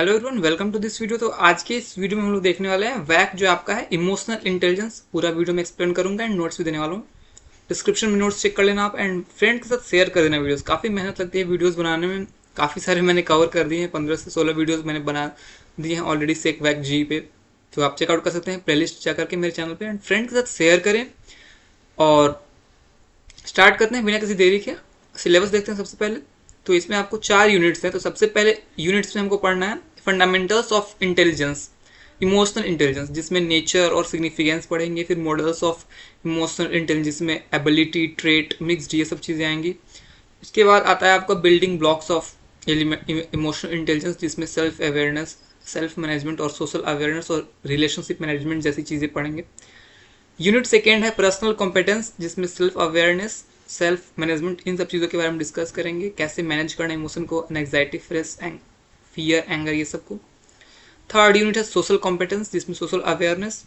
Hello everyone, welcome to this video. तो आज के इस वीडियो में हम लोग देखने वाले हैं वैक जो आपका है इमोशनल इंटेलिजेंस। पूरा वीडियो में एक्सप्लेन करूंगा एंड नोट्स भी देने वाला हूँ। डिस्क्रिप्शन में नोट्स चेक कर लेना आप एंड फ्रेंड के साथ शेयर कर देना वीडियोस। काफ़ी मेहनत लगती है वीडियोस बनाने में। काफ़ी सारे मैंने कवर कर दिए हैं, 15 से 16 वीडियोज़ मैंने बना दिए हैं ऑलरेडी सेक वैक जी पे। तो आप चेकआउट कर सकते हैं प्लेलिस्ट जा करके मेरे चैनल पर एंड फ्रेंड के साथ शेयर करें। और स्टार्ट करते हैं बिना किसी देरी के। सिलेबस देखते हैं सबसे पहले। तो इसमें आपको 4 यूनिट्स हैं। तो सबसे पहले यूनिट्स में हमको पढ़ना है fundamentals of intelligence, emotional intelligence, जिसमें नेचर और सिग्निफिकेंस पढ़ेंगे। फिर मॉडल्स ऑफ इमोशनल इंटेलिजेंस, जिसमें एबिलिटी, ट्रेट, मिक्सड, ये सब चीज़ें आएंगी। इसके बाद आता है आपका building blocks of emotional intelligence, जिसमें सेल्फ अवेयरनेस, सेल्फ मैनेजमेंट और सोशल अवेयरनेस और रिलेशनशिप मैनेजमेंट जैसी चीज़ें पढ़ेंगे। यूनिट सेकेंड है पर्सनल कॉम्पिटेंस, जिसमें सेल्फ अवेयरनेस, सेल्फ मैनेजमेंट, इन सब चीज़ों के बारे में डिस्कस करेंगे। कैसे मैनेज करना इमोशन को, एंग्जाइटी, स्ट्रेस, फियर, एंगर, ये सब को। थर्ड यूनिट है सोशल कॉम्पिटेंस, जिसमें सोशल अवेयरनेस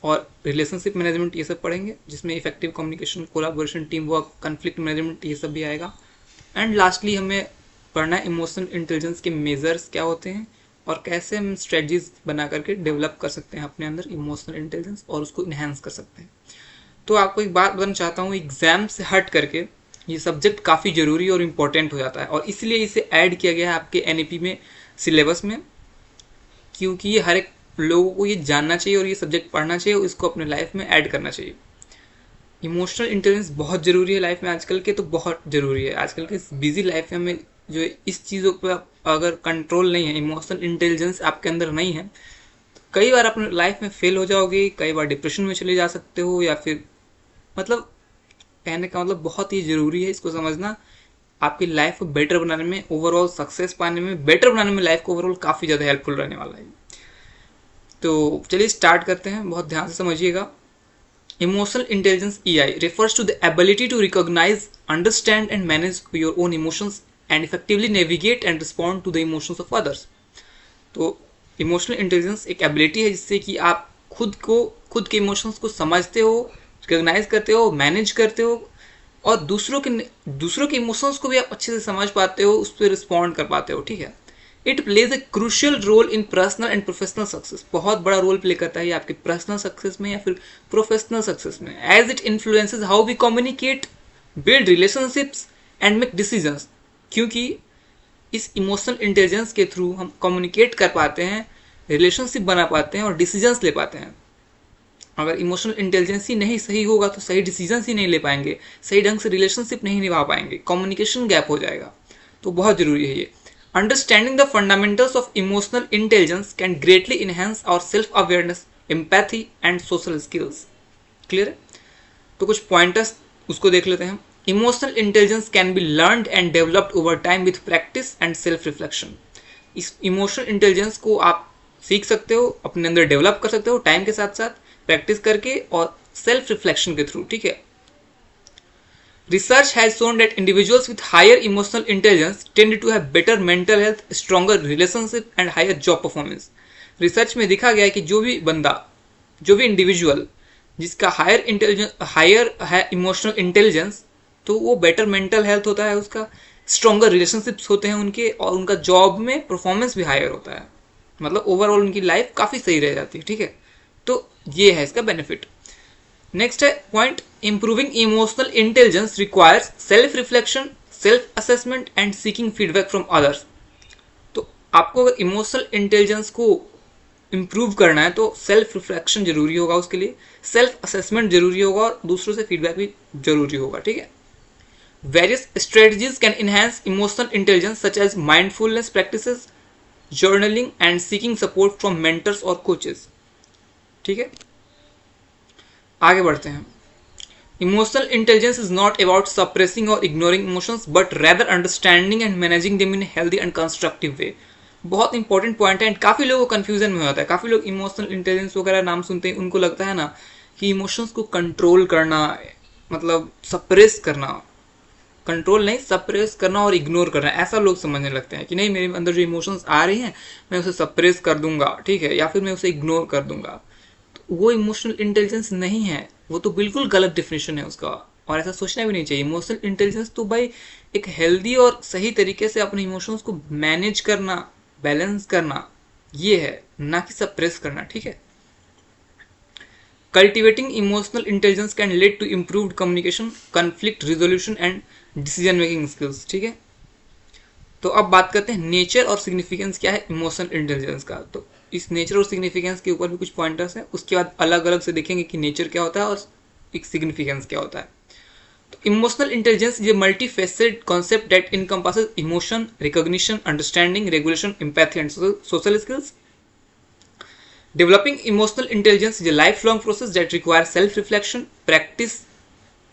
और रिलेशनशिप मैनेजमेंट ये सब पढ़ेंगे, जिसमें effective communication, collaboration, team work, conflict management, ये सब भी आएगा। एंड लास्टली हमें पढ़ना है इमोशनल इंटेलिजेंस के मेजर्स क्या होते हैं और कैसे हम स्ट्रेटजीज बना करके डेवलप कर सकते हैं अपने अंदर इमोशनल इंटेलिजेंस और उसको इन्हेंस कर सकते हैं। तो आपको एक बात बताना चाहता हूँ, एग्जाम से हट करके ये सब्जेक्ट काफ़ी ज़रूरी और इम्पोर्टेंट हो जाता है और इसलिए इसे ऐड किया गया है आपके एनईपी में, सिलेबस में, क्योंकि ये हर एक लोगों को ये जानना चाहिए और ये सब्जेक्ट पढ़ना चाहिए और इसको अपने लाइफ में ऐड करना चाहिए। इमोशनल इंटेलिजेंस बहुत ज़रूरी है लाइफ में आजकल के, तो बहुत ज़रूरी है आजकल के बिजी लाइफ में। हमें जो इस चीज़ों पर अगर कंट्रोल नहीं है, इमोशनल इंटेलिजेंस आपके अंदर नहीं है, तो कई बार अपने लाइफ में फेल हो जाओगे, कई बार डिप्रेशन में चले जा सकते हो, या फिर मतलब कहने का मतलब बहुत ही ज़रूरी है इसको समझना। आपकी लाइफ को बेटर बनाने में, ओवरऑल सक्सेस पाने में, बेटर बनाने में लाइफ को ओवरऑल काफ़ी ज़्यादा हेल्पफुल रहने वाला है। तो चलिए स्टार्ट करते हैं, बहुत ध्यान से समझिएगा। Emotional intelligence EI refers to the ability to recognize, understand and manage your own emotions and effectively navigate and respond to the emotions of others। तो इमोशनल इंटेलिजेंस एक एबिलिटी है जिससे कि आप खुद के इमोशंस को समझते हो, रिकॉग्नाइज करते हो, मैनेज करते हो और दूसरों के इमोशंस को भी आप अच्छे से समझ पाते हो, उस पर रिस्पॉन्ड कर पाते हो। ठीक है। It plays a crucial role in personal and professional success. बहुत बड़ा रोल प्ले करता है ये आपके पर्सनल सक्सेस में या फिर प्रोफेशनल सक्सेस में, as it influences how we communicate, build relationships and make decisions. क्योंकि इस इमोशनल इंटेलिजेंस के थ्रू हम कम्युनिकेट कर पाते हैं, रिलेशनशिप बना पाते हैं और डिसीजंस ले पाते हैं। अगर इमोशनल इंटेलिजेंस ही नहीं सही होगा तो सही डिसीजंस ही नहीं ले पाएंगे, सही ढंग से रिलेशनशिप नहीं निभा पाएंगे, कम्युनिकेशन गैप हो जाएगा। तो बहुत जरूरी है ये। Understanding the fundamentals of emotional intelligence can greatly enhance our self awareness, empathy and social skills. Clear है। तो कुछ पॉइंटर्स उसको देख लेते हैं। Emotional intelligence can be learned and developed over time with practice and self reflection. इस emotional intelligence को आप सीख सकते हो, अपने अंदर डेवलप कर सकते हो टाइम के साथ साथ, प्रैक्टिस करके और सेल्फ रिफ्लेक्शन के थ्रू। ठीक है। Research has shown that individuals with higher emotional intelligence tend to have better mental health, stronger relationship and higher job performance। Research में देखा गया है कि जो भी इंडिविजुअल जिसका हायर है इमोशनल इंटेलिजेंस, तो वो बेटर मेंटल हेल्थ होता है उसका, स्ट्रॉन्गर रिलेशनशिप्स होते हैं उनके और उनका जॉब में परफॉर्मेंस भी हायर होता है। मतलब ओवरऑल उनकी लाइफ काफ़ी सही रह जाती है। ठीक है। तो ये है इसका बेनिफिट। नेक्स्ट है point, improving emotional intelligence requires self reflection, self assessment and seeking feedback from others. तो आपको अगर इमोशनल इंटेलिजेंस को इंप्रूव करना है तो सेल्फ रिफ्लेक्शन जरूरी होगा, उसके लिए सेल्फ असेसमेंट जरूरी होगा और दूसरों से फीडबैक भी जरूरी होगा। ठीक है। Various strategies can enhance emotional intelligence such as mindfulness practices, journaling and seeking support from mentors और कोचेस। ठीक है। आगे बढ़ते हैं। Emotional intelligence is not about suppressing और ignoring emotions but rather understanding and managing them in healthy and constructive way. बहुत important point है and काफ़ी लोगों को कन्फ्यूजन में होता है। काफ़ी लोग इमोशनल इंटेलिजेंस वगैरह नाम सुनते हैं, उनको लगता है ना कि इमोशंस को कंट्रोल करना मतलब सप्रेस करना, कंट्रोल नहीं सप्रेस करना और इग्नोर करना, ऐसा लोग समझने लगते हैं कि नहीं मेरे अंदर जो इमोशंस आ रही हैं मैं उसे सप्रेस कर दूंगा, ठीक है, या फिर मैं उसे इग्नोर कर दूंगा। वो इमोशनल इंटेलिजेंस नहीं है, वो तो बिल्कुल गलत डिफिनेशन है उसका और ऐसा सोचना भी नहीं चाहिए। इमोशनल इंटेलिजेंस तो भाई एक हेल्दी और सही तरीके से अपने इमोशंस को मैनेज करना, बैलेंस करना ये है, ना कि सप्रेस करना, ठीक है। Cultivating emotional intelligence can lead to improved communication, conflict resolution and decision making skills, ठीक है। तो अब बात करते हैं नेचर और सिग्निफिकेंस क्या है इमोशनल इंटेलिजेंस का। तो इस नेचर और सिग्निफिकेंस के ऊपर भी कुछ पॉइंटर्स हैं, उसके बाद अलग अलग से देखेंगे कि नेचर क्या होता है और एक सिग्निफिकेंस क्या होता है। तो emotional intelligence is a multi facet concept that encompasses emotion, recognition, understanding, regulation, empathy and social skills. Developing emotional intelligence is a lifelong process that requires self-reflection, practice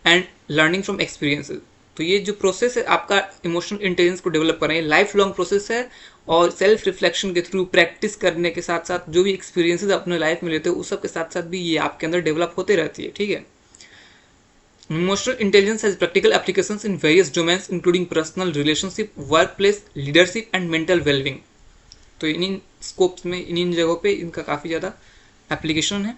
and learning from experiences. तो ये जो process है आपका emotional intelligence को develop करना, ये life long process है और सेल्फ रिफ्लेक्शन के थ्रू प्रैक्टिस करने के साथ साथ जो भी एक्सपीरियंसेस अपने लाइफ में लेते हो उस सब के साथ साथ भी ये आपके अंदर डेवलप होते रहती है, ठीक है। Emotional intelligence has practical applications in various domains including personal relationship, work place, leadership and mental wellbeing. तो इन स्कोप्स में इन जगहों पे इनका काफ़ी ज़्यादा एप्लीकेशन है।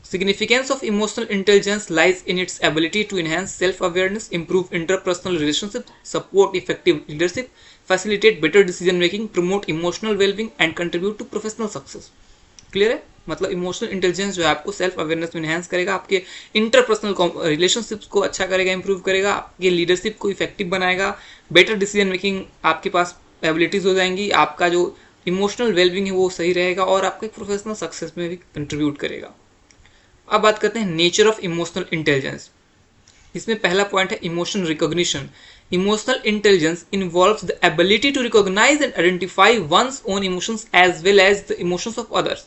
Significance of emotional intelligence lies in its ability to enhance self awareness, improve interpersonal relationship, support effective leadership, facilitate better decision making, promote emotional wellbeing and contribute to professional success. Clear है? मतलब emotional intelligence जो है आपको self awareness में enhance करेगा, आपके interpersonal relationships को अच्छा करेगा, इंप्रूव करेगा, आपके लीडरशिप को इफेक्टिव बनाएगा, बेटर डिसीजन मेकिंग आपके पास एबिलिटीज हो जाएंगी, आपका जो इमोशनल वेलबींग है वो सही रहेगा और आपके प्रोफेशनल सक्सेस में भी कंट्रीब्यूट करेगा। अब बात करते हैं नेचर ऑफ इमोशनल इंटेलिजेंस। इसमें पहला पॉइंट है emotion recognition. Emotional intelligence involves the ability to recognize and identify one's own emotions as well as the emotions of others.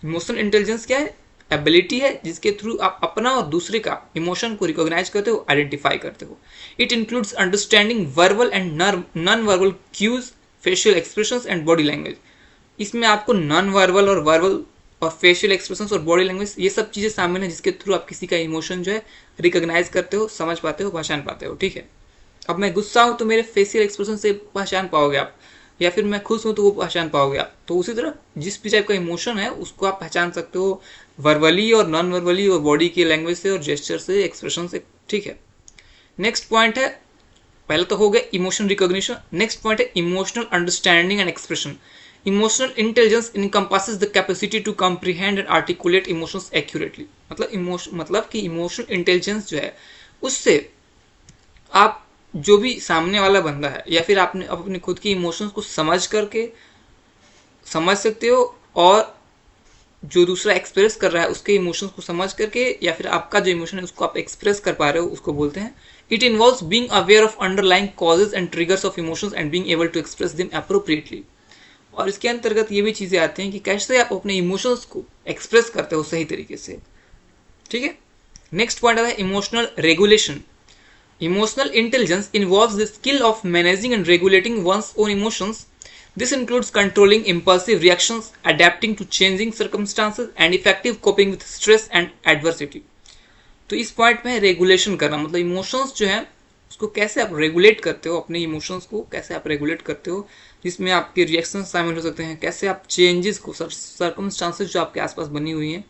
Emotional intelligence क्या है? एबिलिटी है जिसके थ्रू आप अपना और दूसरे का इमोशन को रिकॉग्नाइज करते हो, आइडेंटिफाई करते हो। It includes understanding verbal and non verbal cues, facial expressions and body language. इसमें आपको नॉन वर्बल और वर्बल और फेशियल एक्सप्रेशंस और बॉडी लैंग्वेज ये सब चीज़ें शामिल हैं जिसके थ्रू आप किसी का इमोशन जो है रिकॉग्नाइज करते हो, समझ पाते हो, पहचान पाते हो, ठीक है। अब मैं गुस्सा हूँ तो मेरे फेशियल एक्सप्रेशन से पहचान पाओगे आप, या फिर मैं खुश हूँ तो वो पहचान पाओगे आप। तो उसी तरह जिस भी टाइप का इमोशन है उसको आप पहचान सकते हो वर्बली और नॉन वर्बली और बॉडी की लैंग्वेज से और जेस्चर से, एक्सप्रेशन से, ठीक है। नेक्स्ट पॉइंट है, पहले तो हो गया इमोशन रिकॉग्निशन। नेक्स्ट पॉइंट है emotional understanding and expression. Emotional intelligence encompasses the capacity to comprehend and articulate emotions accurately. मतलब कि इमोशनल इंटेलिजेंस जो है उससे आप जो भी सामने वाला बंदा है या फिर आपने अपने खुद के इमोशंस को समझ करके समझ सकते हो, और जो दूसरा एक्सप्रेस कर रहा है उसके इमोशंस को समझ करके या फिर आपका जो इमोशन है उसको आप एक्सप्रेस कर पा रहे हो, उसको बोलते हैं। It involves being aware of underlying causes and triggers of emotions and being able to express them appropriately. और इसके अंतर्गत ये भी चीज़ें आती हैं कि कैसे आप अपने इमोशंस को एक्सप्रेस करते हो सही तरीके से, ठीक है। नेक्स्ट पॉइंट आता है emotional regulation. Emotional intelligence involves the skill of managing and regulating once own emotions. This includes controlling impulsive reactions, adapting to changing circumstances, and effective coping with stress and adversity. तो इस point में regulation करना, मतलब emotions जो है उसको कैसे आप रेगुलेट करते हो, अपने इमोशंस को कैसे आप रेगुलेट करते हो, जिसमें आपके रिएक्शंस शामिल हो सकते हैं, कैसे आप चेंजेस को, सर्कमस्टांसेस जो आपके आसपास बनी हुई हैं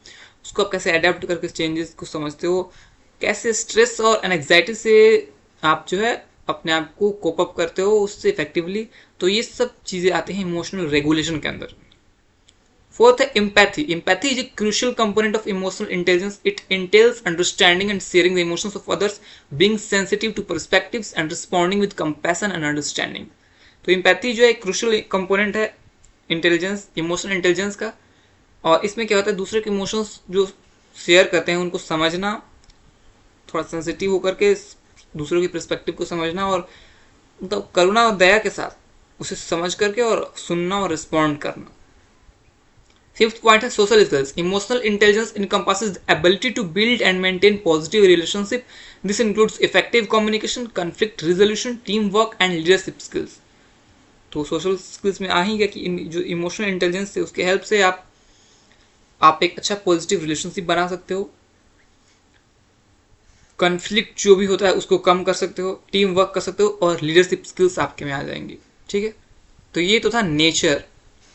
उसको आप कैसे अडेप्ट करके चेंजेस को समझते हो, कैसे स्ट्रेस और एंग्जाइटी से आप जो है अपने आप को कोप अप करते हो उससे इफेक्टिवली। तो ये सब चीज़ें आती हैं इमोशनल रेगुलेशन के अंदर। फोर्थ है empathy. Empathy is a crucial component of emotional intelligence. It entails understanding and sharing the emotions of others, being sensitive to perspectives and responding with compassion and understanding. तो empathy जो है एक crucial component है intelligence, emotional intelligence का। और इसमें क्या होता है, दूसरे के इमोशंस जो शेयर करते हैं उनको समझना, थोड़ा सेंसिटिव होकर के दूसरों की पर्सपेक्टिव को समझना और मतलब करुणा और दया के साथ उसे समझ करके और सुनना और रिस्पॉन्ड करना। फिफ्थ पॉइंट है social skills. Emotional intelligence encompasses the ability to build and maintain positive relationship. This includes effective communication, conflict resolution, teamwork and leadership skills. तो सोशल स्किल्स में आ ही गया कि जो इमोशनल इंटेलिजेंस है उसके हेल्प से आप एक अच्छा पॉजिटिव रिलेशनशिप बना सकते हो, कॉन्फ्लिक्ट जो भी होता है उसको कम कर सकते हो, टीम वर्क कर सकते हो और लीडरशिप स्किल्स आपके में आ जाएंगी, ठीक है। तो ये तो था नेचर।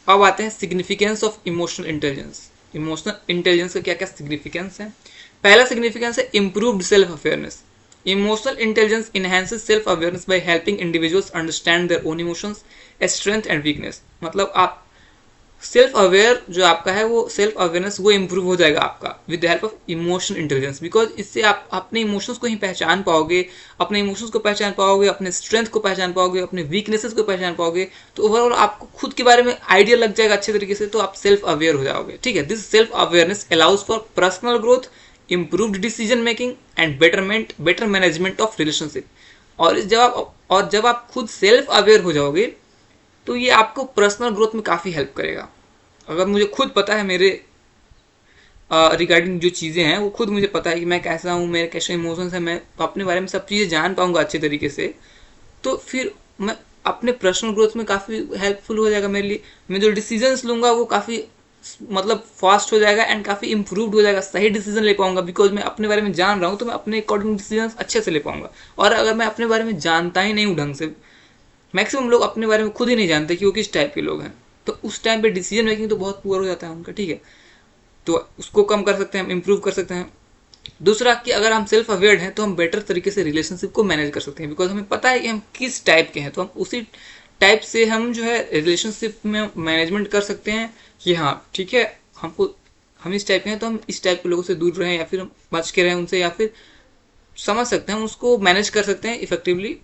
अब आते हैं significance of emotional intelligence. Emotional intelligence का क्या क्या सिग्निफिकेंस है। पहला सिग्निफिकेंस है improved self awareness. Emotional intelligence enhances self awareness by helping individuals understand their own emotions, strength and weakness. मतलब आप सेल्फ अवेयर जो आपका है वो सेल्फ अवेयरनेस वो इम्प्रूव हो जाएगा आपका with the help of emotional intelligence, because इससे आप अपने इमोशंस को ही पहचान पाओगे, अपने इमोशंस को पहचान पाओगे, अपने स्ट्रेंथ को पहचान पाओगे, अपने वीकनेसेस को पहचान पाओगे। तो ओवरऑल आपको खुद के बारे में आइडिया लग जाएगा अच्छे तरीके से, तो आप सेल्फ अवेयर हो जाओगे। ठीक है, this self awareness allows for personal growth, improved decision making and better management of relationship. और जब आप खुद सेल्फ अवेयर हो जाओगे तो ये आपको पर्सनल ग्रोथ में काफ़ी हेल्प करेगा। अगर मुझे खुद पता है मेरे रिगार्डिंग जो चीज़ें हैं वो खुद मुझे पता है कि मैं कैसा हूँ, मेरे कैसे इमोशंस हैं, मैं अपने बारे में सब चीज़ें जान पाऊंगा अच्छे तरीके से, तो फिर मैं अपने पर्सनल ग्रोथ में काफ़ी हेल्पफुल हो जाएगा मेरे लिए। मैं जो डिसीजंस लूँगा वो काफ़ी मतलब फास्ट हो जाएगा एंड काफ़ी इंप्रूव्ड हो जाएगा, सही डिसीजन ले पाऊंगा, बिकॉज मैं अपने बारे में जान रहा हूँ तो मैं अपने अकॉर्डिंग डिसीजन अच्छे से ले पाऊंगा। और अगर मैं अपने बारे में जानता ही नहीं हूँ ढंग से, मैक्सिमम लोग अपने बारे में खुद ही नहीं जानते कि वो किस टाइप के लोग हैं, तो उस टाइम पे डिसीजन मेकिंग तो बहुत पुअर हो जाता है उनका। ठीक है, तो उसको कम कर सकते हैं, इम्प्रूव कर सकते हैं। दूसरा कि अगर हम सेल्फ अवेयर हैं तो हम बेटर तरीके से रिलेशनशिप को मैनेज कर सकते हैं, बिकॉज हमें पता है कि हम किस टाइप के हैं, तो हम उसी टाइप से हम जो है रिलेशनशिप में मैनेजमेंट कर सकते हैं कि हाँ ठीक है, हम इस टाइप के हैं तो हम इस टाइप के लोगों से दूर रहें या फिर हम बच के रहें उनसे, या फिर समझ सकते हैं उसको मैनेज कर सकते हैं इफेक्टिवली।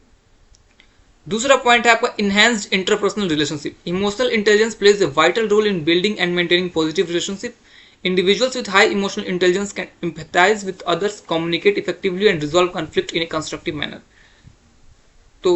दूसरा पॉइंट है आपका enhanced interpersonal relationship. Emotional intelligence plays a vital role in building and maintaining positive relationship. Individuals with high emotional intelligence can empathize with others, communicate effectively and resolve conflict in a constructive manner. तो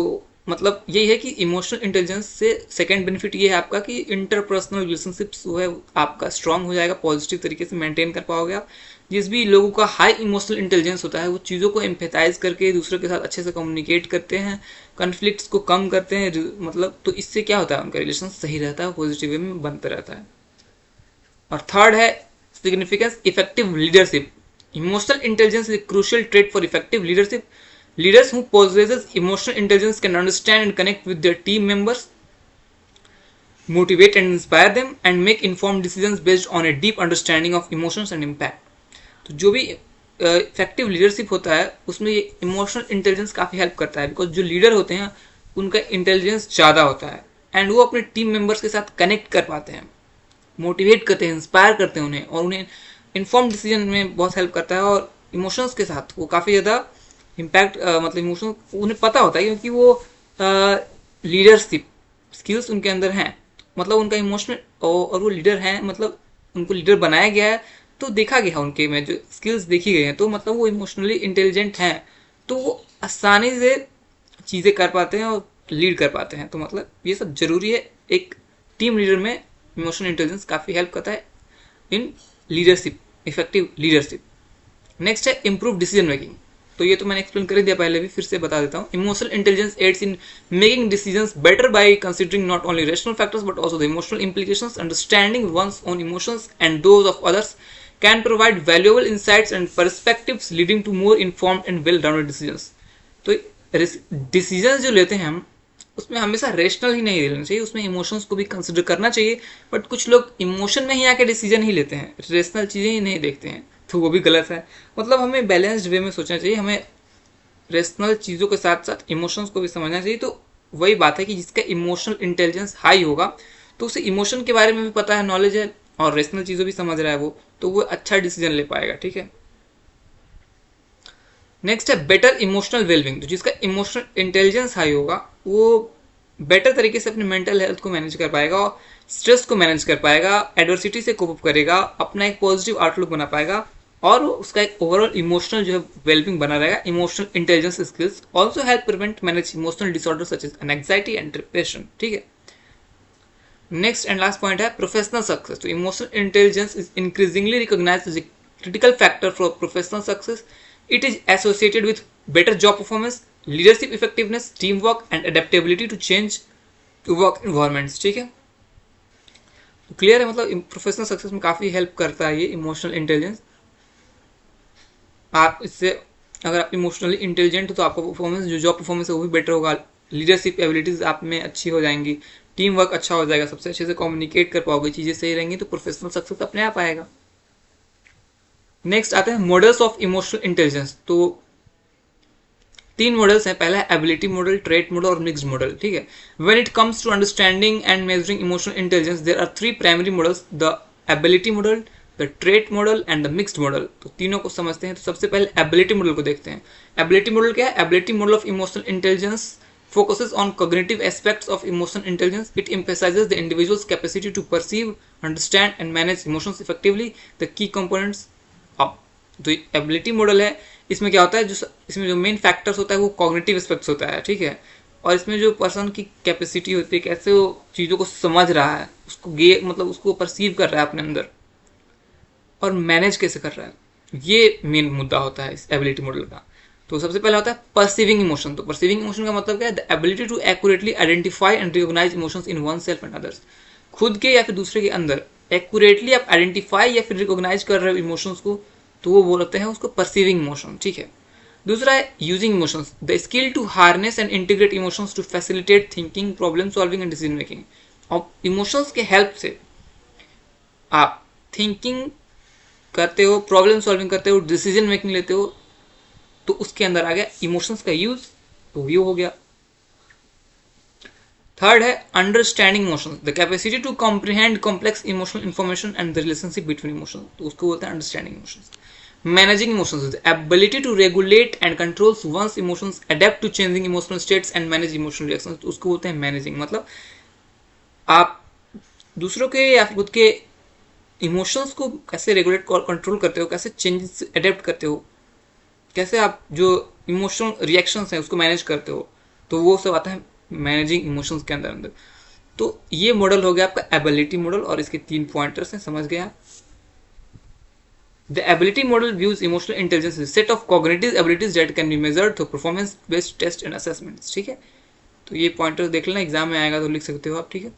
मतलब यही है कि emotional intelligence से second benefit ये है आपका कि इंटरपर्सनल रिलेशनशिप्स जो है आपका स्ट्रांग हो जाएगा, पॉजिटिव तरीके से मेंटेन कर पाओगे आप। जिस भी लोगों का हाई इमोशनल इंटेलिजेंस होता है वो चीज़ों को एम्पैथाइज करके दूसरों के साथ अच्छे से कम्युनिकेट करते हैं, कॉन्फ्लिक्ट्स को कम करते हैं, मतलब तो इससे क्या होता है उनका रिलेशन सही रहता है, पॉजिटिव वे में बनता रहता है। और थर्ड है significance effective leadership. Emotional intelligence is a crucial trait for effective leadership. Leaders who possess emotional intelligence can understand and connect with their team members, motivate and inspire them, and make informed decisions based on a deep understanding of emotions and impact. तो जो भी effective leadership होता है उसमें ये emotional intelligence काफ़ी help करता है, बिकॉज जो लीडर होते हैं उनका इंटेलिजेंस ज़्यादा होता है एंड वो अपने टीम मेंबर्स के साथ कनेक्ट कर पाते हैं, मोटिवेट करते हैं, इंस्पायर करते हैं उन्हें, और उन्हें इन्फॉर्म डिसीजन में बहुत हेल्प करता है। और इमोशंस के साथ वो काफ़ी ज़्यादा इम्पैक्ट मतलब इमोशन उन्हें पता होता है क्योंकि वो लीडरशिप स्किल्स उनके अंदर हैं, मतलब उनका इमोशनल और वो लीडर हैं, मतलब उनको लीडर बनाया गया है, तो देखा गया उनके में जो स्किल्स देखी गई हैं, तो मतलब वो इमोशनली इंटेलिजेंट हैं, तो वो आसानी से चीज़ें कर पाते हैं और लीड कर पाते हैं। तो मतलब ये सब जरूरी है, एक टीम लीडर में इमोशनल इंटेलिजेंस काफ़ी हेल्प करता है in leadership, effective leadership. Next है इम्प्रूव डिसीजन मेकिंग। तो ये तो मैंने एक्सप्लेन कर दिया पहले भी, फिर से बता देता हूँ। Emotional intelligence aids in making decisions better by considering not only rational factors but also the emotional implications. Understanding one's own emotions and those of others can provide valuable insights and perspectives leading to more informed and well-rounded decisions. तो decisions जो लेते हैं हम उसमें हमेशा rational ही नहीं लेना चाहिए, उसमें इमोशंस को भी कंसिडर करना चाहिए। बट कुछ लोग इमोशन में ही आके डिसीजन ही लेते हैं, रेशनल चीज़ें ही नहीं देखते हैं, तो वो भी गलत है। मतलब हमें बैलेंस्ड वे में सोचना चाहिए, हमें रेशनल चीज़ों के साथ साथ इमोशंस को भी समझना चाहिए। तो वही बात है कि जिसका इमोशनल इंटेलिजेंस हाई होगा तो उसे इमोशन के बारे में भी पता है, नॉलेज है, और रेशनल चीज़ें भी समझ रहा है वो, तो वो अच्छा डिसीजन ले पाएगा। ठीक है, नेक्स्ट है बेटर इमोशनल वेलबिंग। तो जिसका इमोशनल इंटेलिजेंस हाई होगा वो बेटर तरीके से अपने मेंटल हेल्थ को मैनेज कर पाएगा, और स्ट्रेस को मैनेज कर पाएगा, एडवर्सिटी से कोप अप करेगा, अपना एक पॉजिटिव आउटलुक बना पाएगा, और उसका एक ओवरऑल इमोशनल जो है वेलबिंग बना रहेगा। Emotional intelligence skills also help prevent manage emotional disorder such as anxiety and depression. ठीक है, नेक्स्ट एंड लास्ट पॉइंट है प्रोफेशनल सक्सेस। तो emotional intelligence is increasingly recognized as a critical factor for professional success. It is associated with better job performance, leadership effectiveness, teamwork and adaptability to change work environments. ठीक है, तो clear है, मतलब professional success में काफ़ी help करता है ये इमोशनल इंटेलिजेंस। आप इससे अगर आप इमोशनली इंटेलिजेंट हो तो आपका परफॉर्मेंस, जो जॉब परफॉर्मेंस है वो भी बेटर होगा, लीडरशिप एबिलिटीज आप में अच्छी हो जाएंगी, टीम वर्क अच्छा हो जाएगा, सबसे अच्छे से कम्युनिकेट कर पाओगे, चीज़ें सही रहेंगी, तो प्रोफेशनल सक्सेस अपने आप आएगा। नेक्स्ट आते हैं मॉडल्स ऑफ इमोशनल इंटेलिजेंस। तो तीन मॉडल्स हैं, पहला है एबिलिटी मॉडल, ट्रेट मॉडल और मिक्स्ड मॉडल, ठीक है। When it comes to understanding and measuring emotional intelligence there are three primary models, the ability model, the trait model and the mixed model. तो तीनों को समझते हैं। तो सबसे पहले एबिलिटी मॉडल को देखते हैं। एबिलिटी मॉडल क्या है? Ability model of emotional intelligence focuses on cognitive aspects of emotional intelligence. It emphasizes the individual's capacity to perceive, understand and manage emotions effectively. The key components of तो ability model है, इसमें क्या होता है, जो इसमें जो मेन फैक्टर्स होता है वो कॉग्निटिव एस्पेक्ट्स होता है, ठीक है। और इसमें जो पर्सन की कैपेसिटी होती है, कैसे वो चीज़ों को समझ रहा है, उसको मतलब उसको परसीव कर रहा है अपने अंदर, और मैनेज कैसे कर रहा है, ये मेन मुद्दा होता है इस एबिलिटी मॉडल का। तो सबसे पहला होता है परसीविंग इमोशन। तो परसीविंग इमोशन का मतलब क्या है? The ability to accurately identify and recognize emotions in oneself and others. खुद के या फिर दूसरे के अंदर एक्यूरेटली आप आइडेंटिफाई या फिर रिकॉग्नाइज कर रहे हो इमोशंस को, तो वो बोलते हैं उसको परसीविंग इमोशन, ठीक है। दूसरा है using emotions, the skill to harness and integrate emotions to facilitate thinking, problem solving and decision making. और इमोशंस के हेल्प से आप थिंकिंग करते हो, प्रॉब्लम सॉल्विंग करते हो, डिसीजन मेकिंग लेते हो, तो उसके अंदर आ गया इमोशंस का यूज, तो ये हो गया। थर्ड है understanding emotions, the capacity to comprehend complex emotional information and the relationship between emotions, तो उसको बोलते हैं understanding emotions. Managing emotions, the ability to regulate and control one's emotions, adapt to changing emotional states and manage emotional reactions, तो उसको बोलते हैं managing. मतलब आप दूसरों के या फिर खुद के इमोशंस को कैसे रेगुलेट कंट्रोल करते हो, कैसे चेंजेस अडेप्ट करते हो, कैसे आप जो इमोशनल रिएक्शंस हैं उसको मैनेज करते हो, तो वो सब आता है मैनेजिंग इमोशंस के अंदर। तो ये मॉडल हो गया आपका एबिलिटी मॉडल, और इसके तीन पॉइंटर्स हैं, समझ गया। The ability model views emotional intelligence set of cognitive abilities that can be measured through performance based test and assessments, ठीक है। तो ये पॉइंटर्स देख लेना, एग्जाम में आएगा तो लिख सकते हो आप, ठीक है।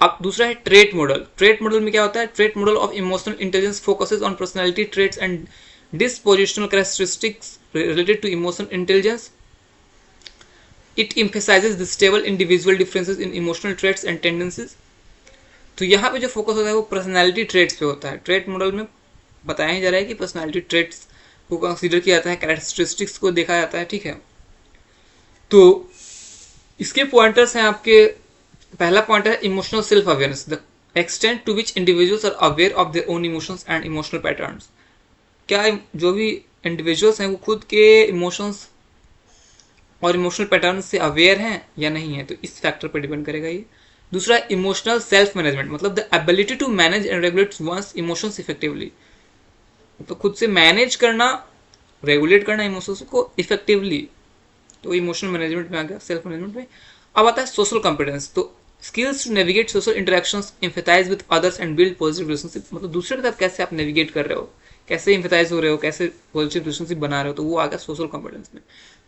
अब दूसरा है ट्रेट मॉडल। ट्रेट मॉडल में क्या होता है? Trait model of emotional intelligence focuses on personality traits and dispositional characteristics related to emotional intelligence. It emphasizes the stable individual differences in emotional traits and tendencies. तो यहाँ पे जो focus होता है वो पर्सनालिटी ट्रेट्स पे होता है। ट्रेट मॉडल में बताया ही जा रहा है कि पर्सनालिटी ट्रेट्स को कंसीडर किया जाता है, कैरेक्टरिस्टिक्स को देखा जाता है, ठीक है। तो इसके पॉइंटर्स हैं आपके, पहला पॉइंटर है emotional self awareness, the extent to which individuals are aware of their own emotions and emotional patterns. क्या जो भी इंडिविजुअल्स हैं वो खुद के इमोशंस और इमोशनल पैटर्न से अवेयर हैं या नहीं है, तो इस फैक्टर पर डिपेंड करेगा ये। दूसरा इमोशनल सेल्फ मैनेजमेंट, मतलब the ability to manage and regulate one's emotions effectively, तो खुद से मैनेज करना, रेगुलेट करना इमोशंस को इफेक्टिवली, तो इमोशनल मैनेजमेंट में आ गया, सेल्फ मैनेजमेंट में। अब आता है सोशल कॉम्पिटेंस, तो skills to navigate social interactions, emphasize with others and build positive relationship, मतलब दूसरे के साथ कैसे आप नेविगेट कर रहे हो, कैसे एम्फेसाइज हो रहे हो, कैसे पॉजिटिव रिलेशनशिप बना रहे हो, तो वो आ गया सोशल कॉम्पिटेंस में।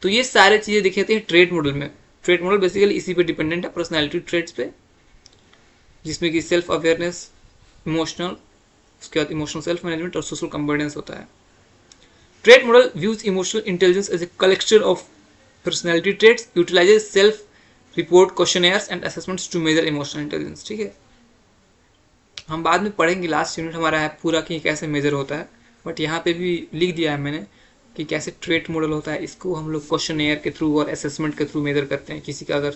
तो ये सारे चीजें दिखी जाती है ट्रेट मॉडल में। ट्रेट मॉडल बेसिकली इसी पे डिपेंडेंट है, पर्सनैलिटी ट्रेट्स पे, जिसमें कि सेल्फ अवेयरनेस, इमोशनल, उसके बाद इमोशनल सेल्फ मैनेजमेंट और सोशल कॉम्पिटेंस होता है। Trait model views emotional intelligence as a collection of personality traits, utilizes self report questionnaires and assessments to measure emotional intelligence, ठीक है। हम बाद में पढ़ेंगे, लास्ट यूनिट हमारा है पूरा कि कैसे मेजर होता है, बट यहाँ पे भी लिख दिया है मैंने कि कैसे ट्रेट मॉडल होता है। इसको हम लोग क्वेश्चनेयर के थ्रू और असेसमेंट के थ्रू मेजर करते हैं, किसी का अगर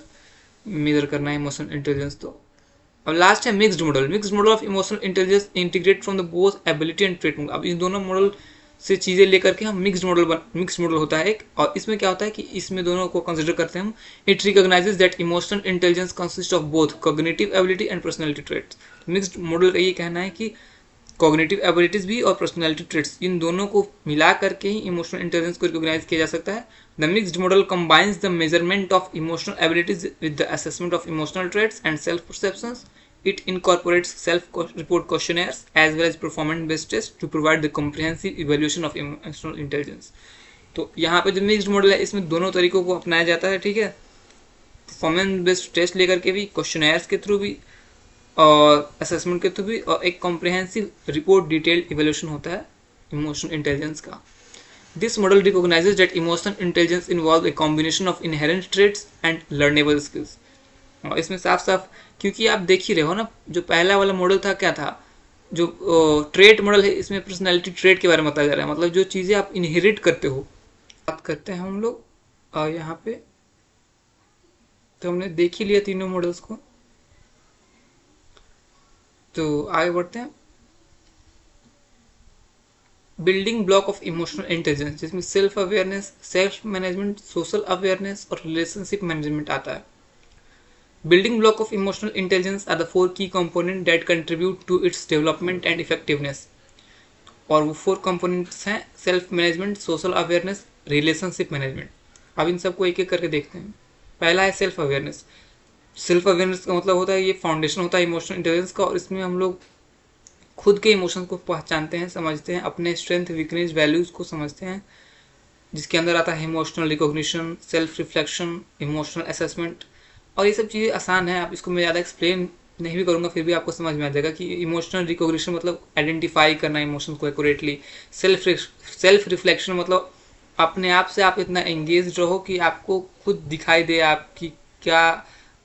मेजर करना है इमोशनल इंटेलिजेंस तो। अब लास्ट है mixed model. Mixed model of emotional intelligence integrate from the both ability and trait model. अब इन दोनों मॉडल से चीज़ें लेकर के हम मिक्स्ड मॉडल होता है एक, और इसमें क्या होता है कि इसमें दोनों को कंसिडर करते हैं हम। It recognises that emotional intelligence consist of both cognitive ability and personality traits. Mixed model का ये कहना है कि कॉग्निटिव एबिलिटीज भी और पर्सनैलिटी ट्रेट्स, इन दोनों को मिला करके ही इमोशनल इंटेलिजेंस को रिकॉग्नाइज किया जा सकता है। The mixed model combines the measurement of emotional abilities with the assessment of emotional traits and self perceptions. It incorporates self-report questionnaires as well as performance-based tests to provide the comprehensive evaluation of emotional intelligence. तो यहाँ पे जो mixed model है इसमें दोनों तरीकों को अपनाया जाता है, ठीक है। परफॉर्मेंस बेस्ड टेस्ट लेकर के भी, क्वेश्चनेयर्स के थ्रू भी और असेसमेंट के थ्रू भी, और एक कॉम्प्रिहेंसिव रिपोर्ट डिटेल्ड इवेल्यूशन होता है इमोशनल इंटेलिजेंस का। This model recognizes that emotional intelligence involves a combination of inherent traits and learnable skills. और इसमें साफ साफ, क्योंकि आप देख ही रहे हो ना, जो पहला वाला मॉडल था क्या था, जो ट्रेट मॉडल है, इसमें पर्सनैलिटी ट्रेट के बारे में बताया जा रहा है, मतलब जो चीज़ें आप इनहेरिट करते हो। बात करते हैं हम लोग और यहाँ पे तो हमने देख ही लिया तीनों मॉडल्स को, तो आगे बढ़ते हैं। Building block of emotional intelligence, जिसमें self awareness, self management, social awareness और रिलेशनशिप मैनेजमेंट आता है। Building block of emotional intelligence are the four key components that contribute to its development and effectiveness. और वो 4 कंपोनेंट्स हैं self management, social awareness, relationship management. अब इन सबको एक एक करके देखते हैं। पहला है सेल्फ अवेयरनेस। सेल्फ अवेयरनेस का मतलब होता है, ये फाउंडेशन होता है इमोशनल इंटेलिजेंस का, और इसमें हम लोग खुद के इमोशन को पहचानते हैं, समझते हैं, अपने स्ट्रेंथ, वीकनेस, वैल्यूज को समझते हैं, जिसके अंदर आता है emotional recognition, self reflection, emotional assessment. और ये सब चीज़ें आसान है, आप इसको मैं ज़्यादा एक्सप्लेन नहीं भी करूँगा, फिर भी आपको समझ में आ जाएगा कि इमोशनल रिकॉग्निशन मतलब आइडेंटिफाई करना इमोशन को एक्यूरेटली। सेल्फ रिफ्लेक्शन मतलब अपने आप से आप इतना एंगेज रहो कि आपको खुद दिखाई दे आपकी क्या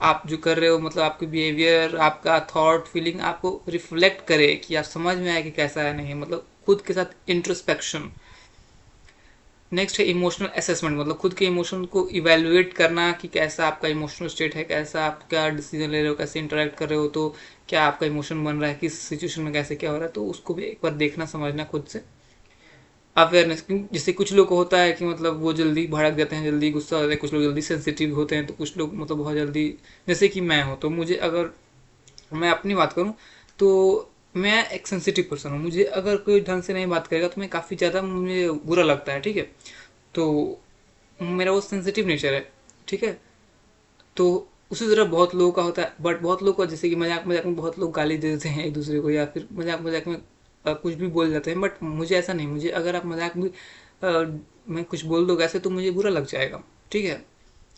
आप जो कर रहे हो, मतलब आपके बिहेवियर, आपका थॉट, फीलिंग आपको रिफ्लेक्ट करे, कि आप समझ में आए कि कैसा है नहीं, मतलब खुद के साथ इंट्रोस्पेक्शन। नेक्स्ट है इमोशनल असेसमेंट, मतलब खुद के इमोशन को इवेल्युएट करना कि कैसा आपका इमोशनल स्टेट है, कैसा आप क्या डिसीजन ले रहे हो, कैसे इंटरेक्ट कर रहे हो, तो क्या आपका इमोशन बन रहा है, किस सिचुएशन में कैसे क्या हो रहा है, तो उसको भी एक बार देखना समझना खुद से। अवेयरनेस, जैसे कुछ लोग को होता है कि मतलब वो जल्दी भड़क जाते हैं, जल्दी गुस्सा हो जाते हैं, कुछ लोग जल्दी सेंसिटिव होते हैं, तो कुछ लोग मतलब बहुत जल्दी, जैसे कि मैं हूँ, तो मुझे अगर मैं अपनी बात करूँ तो मैं एक सेंसिटिव पर्सन हूँ। मुझे अगर कोई ढंग से नहीं बात करेगा तो मैं काफ़ी ज़्यादा मुझे बुरा लगता है, ठीक है। तो मेरा वो सेंसिटिव नेचर है, ठीक है। तो उसी तरह बहुत लोगों का होता है, बट बहुत लोगों का जैसे कि मजाक मजाक में बहुत लोग गाली दे देते हैं एक दूसरे को, या फिर मजाक मजाक में कुछ भी बोल जाते हैं, बट मुझे ऐसा नहीं। मुझे अगर आप मजाक में मैं कुछ बोल दोगे ऐसे तो मुझे बुरा लग जाएगा, ठीक है।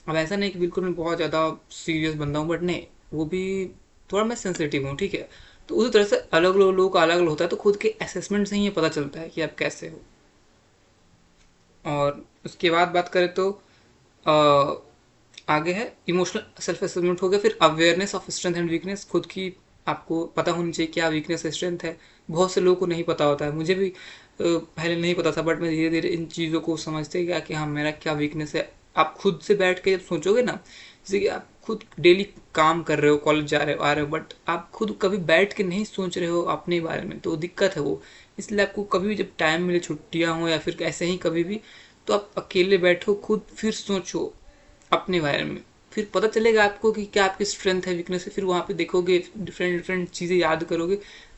अब ऐसा नहीं कि बिल्कुल मैं बहुत ज़्यादा सीरियस बंदा हूँ, बट नहीं, वो भी थोड़ा मैं सेंसिटिव हूँ, ठीक है। तो उसी तरह से अलग लोगों का अलग अलग होता है, तो खुद के असेसमेंट से ही ये पता चलता है कि आप कैसे हो। और उसके बाद बात करें तो आगे है इमोशनल सेल्फ असेसमेंट हो गया। फिर awareness of strength and weakness, खुद की आपको पता होनी चाहिए क्या वीकनेस है, स्ट्रेंथ है। बहुत से लोगों को नहीं पता होता है, मुझे भी पहले नहीं पता था, बट मैं धीरे धीरे इन चीज़ों को समझते गया कि हाँ मेरा क्या वीकनेस है। आप खुद से बैठ के जब सोचोगे ना, जैसे कि आप खुद डेली काम कर रहे हो, कॉलेज जा रहे हो, आ रहे हो, बट आप खुद कभी बैठ के नहीं सोच रहे हो अपने बारे में, तो दिक्कत है वो। इसलिए आपको कभी भी जब टाइम मिले, छुट्टियाँ हो या फिर ऐसे ही कभी भी, तो आप अकेले बैठो खुद, फिर सोचो अपने बारे में। फिर पता चलेगा आपको कि क्या आपकी स्ट्रेंथ है, वीकनेस है। फिर वहाँ पे देखोगे, डिफरेंट डिफरेंट चीज़ें याद करोगे,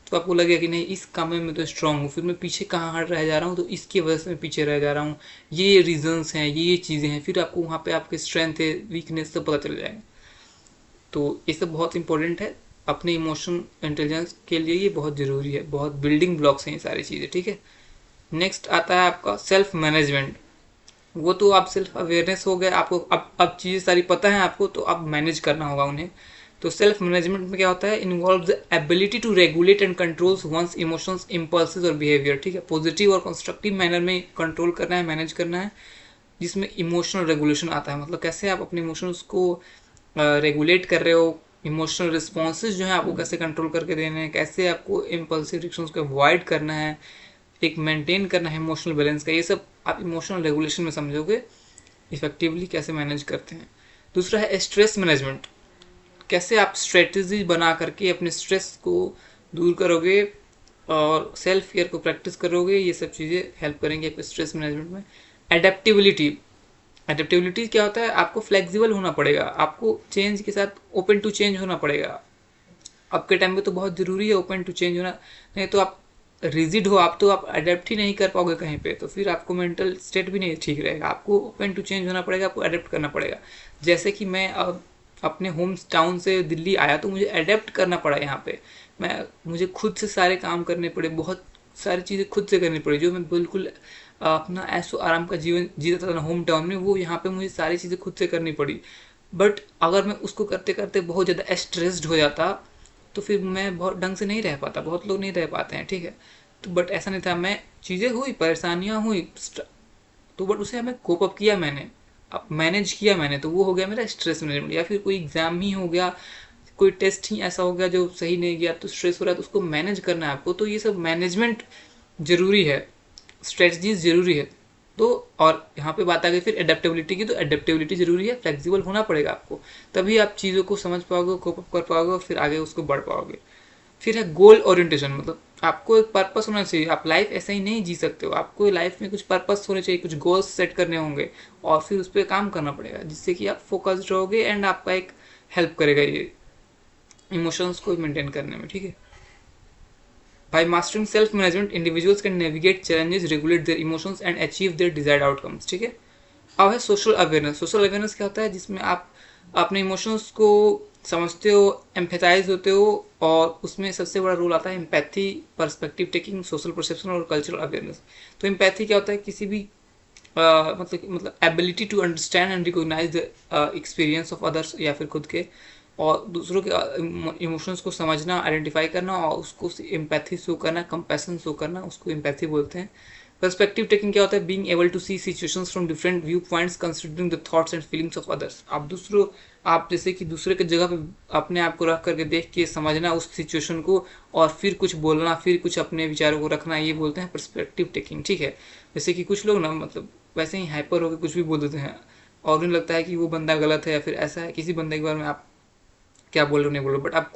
तो आपको लगेगा कि नहीं, इस काम में मैं तो स्ट्रांग हूँ, फिर मैं पीछे कहाँ हट रह जा रहा हूँ, तो इसकी वजह से मैं पीछे रह जा रहा हूँ, ये रीजंस हैं, ये चीज़ें हैं। फिर आपको वहाँ पे आपकी स्ट्रेंथ है, वीकनेस सब पता चल जाएगा। तो ये सब बहुत इंपॉर्टेंट है अपने इमोशन इंटेलिजेंस के लिए, ये बहुत ज़रूरी है, बहुत बिल्डिंग ब्लॉक्स हैं ये सारी चीज़ें, ठीक है। नेक्स्ट आता है आपका सेल्फ मैनेजमेंट। वो तो आप सेल्फ अवेयरनेस हो गए, आपको अब चीज़ें सारी पता है आपको, तो अब मैनेज करना होगा उन्हें। तो सेल्फ मैनेजमेंट में क्या होता है, involve the ability to regulate and control one's emotions, impulses और बिहेवियर, ठीक है। पॉजिटिव और कंस्ट्रक्टिव मैनर में कंट्रोल करना है, मैनेज करना है, जिसमें इमोशनल रेगुलेशन आता है। मतलब कैसे आप अपने इमोशंस को रेगुलेट कर रहे हो, इमोशनल रिस्पॉन्सेज जो है आपको कैसे कंट्रोल करके देने हैं, कैसे आपको इम्पल्सिव रिएक्शंस को अवॉइड करना है, एक मेंटेन करना है इमोशनल बैलेंस का, ये सब आप इमोशनल रेगुलेशन में समझोगे इफेक्टिवली कैसे मैनेज करते हैं। दूसरा है स्ट्रेस मैनेजमेंट, कैसे आप स्ट्रेटजी बना करके अपने स्ट्रेस को दूर करोगे और सेल्फ केयर को प्रैक्टिस करोगे, ये सब चीज़ें हेल्प करेंगे आपके स्ट्रेस मैनेजमेंट में। एडेप्टिबिलिटी, एडेप्टिबिलिटी क्या होता है, आपको फ्लेक्सिबल होना पड़ेगा, आपको चेंज के साथ ओपन टू चेंज होना पड़ेगा। आपके टाइम में तो बहुत ज़रूरी है ओपन टू चेंज होना, नहीं तो आप रिजिड हो, आप तो आप अडेप्ट ही नहीं कर पाओगे कहीं पे, तो फिर आपको मेंटल स्टेट भी नहीं ठीक रहेगा। आपको ओपन टू चेंज होना पड़ेगा, आपको अडेप्ट करना पड़ेगा। जैसे कि मैं अब अपने होम टाउन से दिल्ली आया, तो मुझे अडेप्ट करना पड़ा यहाँ पे। मुझे खुद से सारे काम करने पड़े, बहुत सारी चीज़ें खुद से करनी पड़ी, जो मैं बिल्कुल अपना ऐसो आराम का जीवन जीता था होम टाउन में, वो यहाँ पे मुझे सारी चीज़ें खुद से करनी पड़ी। बट अगर मैं उसको करते करते बहुत ज़्यादा स्ट्रेस्ड हो जाता, तो फिर मैं बहुत ढंग से नहीं रह पाता, बहुत लोग नहीं रह पाते हैं, ठीक है। तो बट ऐसा नहीं था, मैं चीज़ें हुई, परेशानियाँ हुई, तो बट उसे हमें कोप अप किया मैंने, अब मैनेज किया मैंने, तो वो हो गया मेरा स्ट्रेस मैनेजमेंट। या फिर कोई एग्जाम ही हो गया, कोई टेस्ट ही ऐसा हो गया जो सही नहीं गया, तो स्ट्रेस हो रहा है, तो उसको मैनेज करना है आपको। तो ये सब मैनेजमेंट जरूरी है, स्ट्रेटजीज जरूरी है। तो और यहाँ पे बात आ गई फिर एडेप्टेबिलिटी की, तो एडेप्टेबिलिटी जरूरी है, फ्लेक्सिबल होना पड़ेगा आपको, तभी आप चीज़ों को समझ पाओगे, कोप अप कर पाओगे और फिर आगे उसको बढ़ पाओगे। फिर है गोल ओरिएंटेशन, मतलब आपको एक पर्पस होना चाहिए, आप लाइफ ऐसे ही नहीं जी सकते हो, आपको लाइफ में कुछ पर्पस होने चाहिए, कुछ गोल्स सेट करने होंगे और फिर उस पर काम करना पड़ेगा, जिससे कि आप फोकस्ड रहोगे एंड आपका एक हेल्प करेगा ये इमोशंस को मेंटेन करने में, ठीक है। By mastering self management, individuals can navigate challenges, regulate their emotions and achieve their desired outcomes, ठीक है। अब है सोशल अवेयरनेस। सोशल अवेयरनेस क्या होता है, जिसमें आप अपने इमोशंस को समझते हो, एम्पैथाइज होते हो, और उसमें सबसे बड़ा रोल आता है empathy, perspective taking, social perception और कल्चरल अवेयरनेस। तो एम्पैथी क्या होता है, किसी भी मतलब ability to understand and recognize the experience of others, या फिर खुद के और दूसरों के इमोशंस को समझना, आइडेंटिफाई करना और उसको एम्पैथी शो करना, कंपैशन शो करना, उसको एम्पैथी बोलते हैं। पर्सपेक्टिव टेकिंग क्या होता है, being able to see situations from different view points considering the thoughts and feelings of others. आप जैसे कि दूसरे की जगह पे अपने आप को रख करके देख के समझना उस सिचुएशन को और फिर कुछ बोलना, फिर कुछ अपने विचारों को रखना, ये बोलते हैं पर्सपेक्टिव टेकिंग, ठीक है। जैसे कि कुछ लोग ना मतलब वैसे ही हाइपर होकर कुछ भी बोल देते हैं और उन्हें लगता है कि वो बंदा गलत है या फिर ऐसा है, किसी बंदे के बारे में आप क्या बोल रहे हो नहीं बोल रहे, बट आप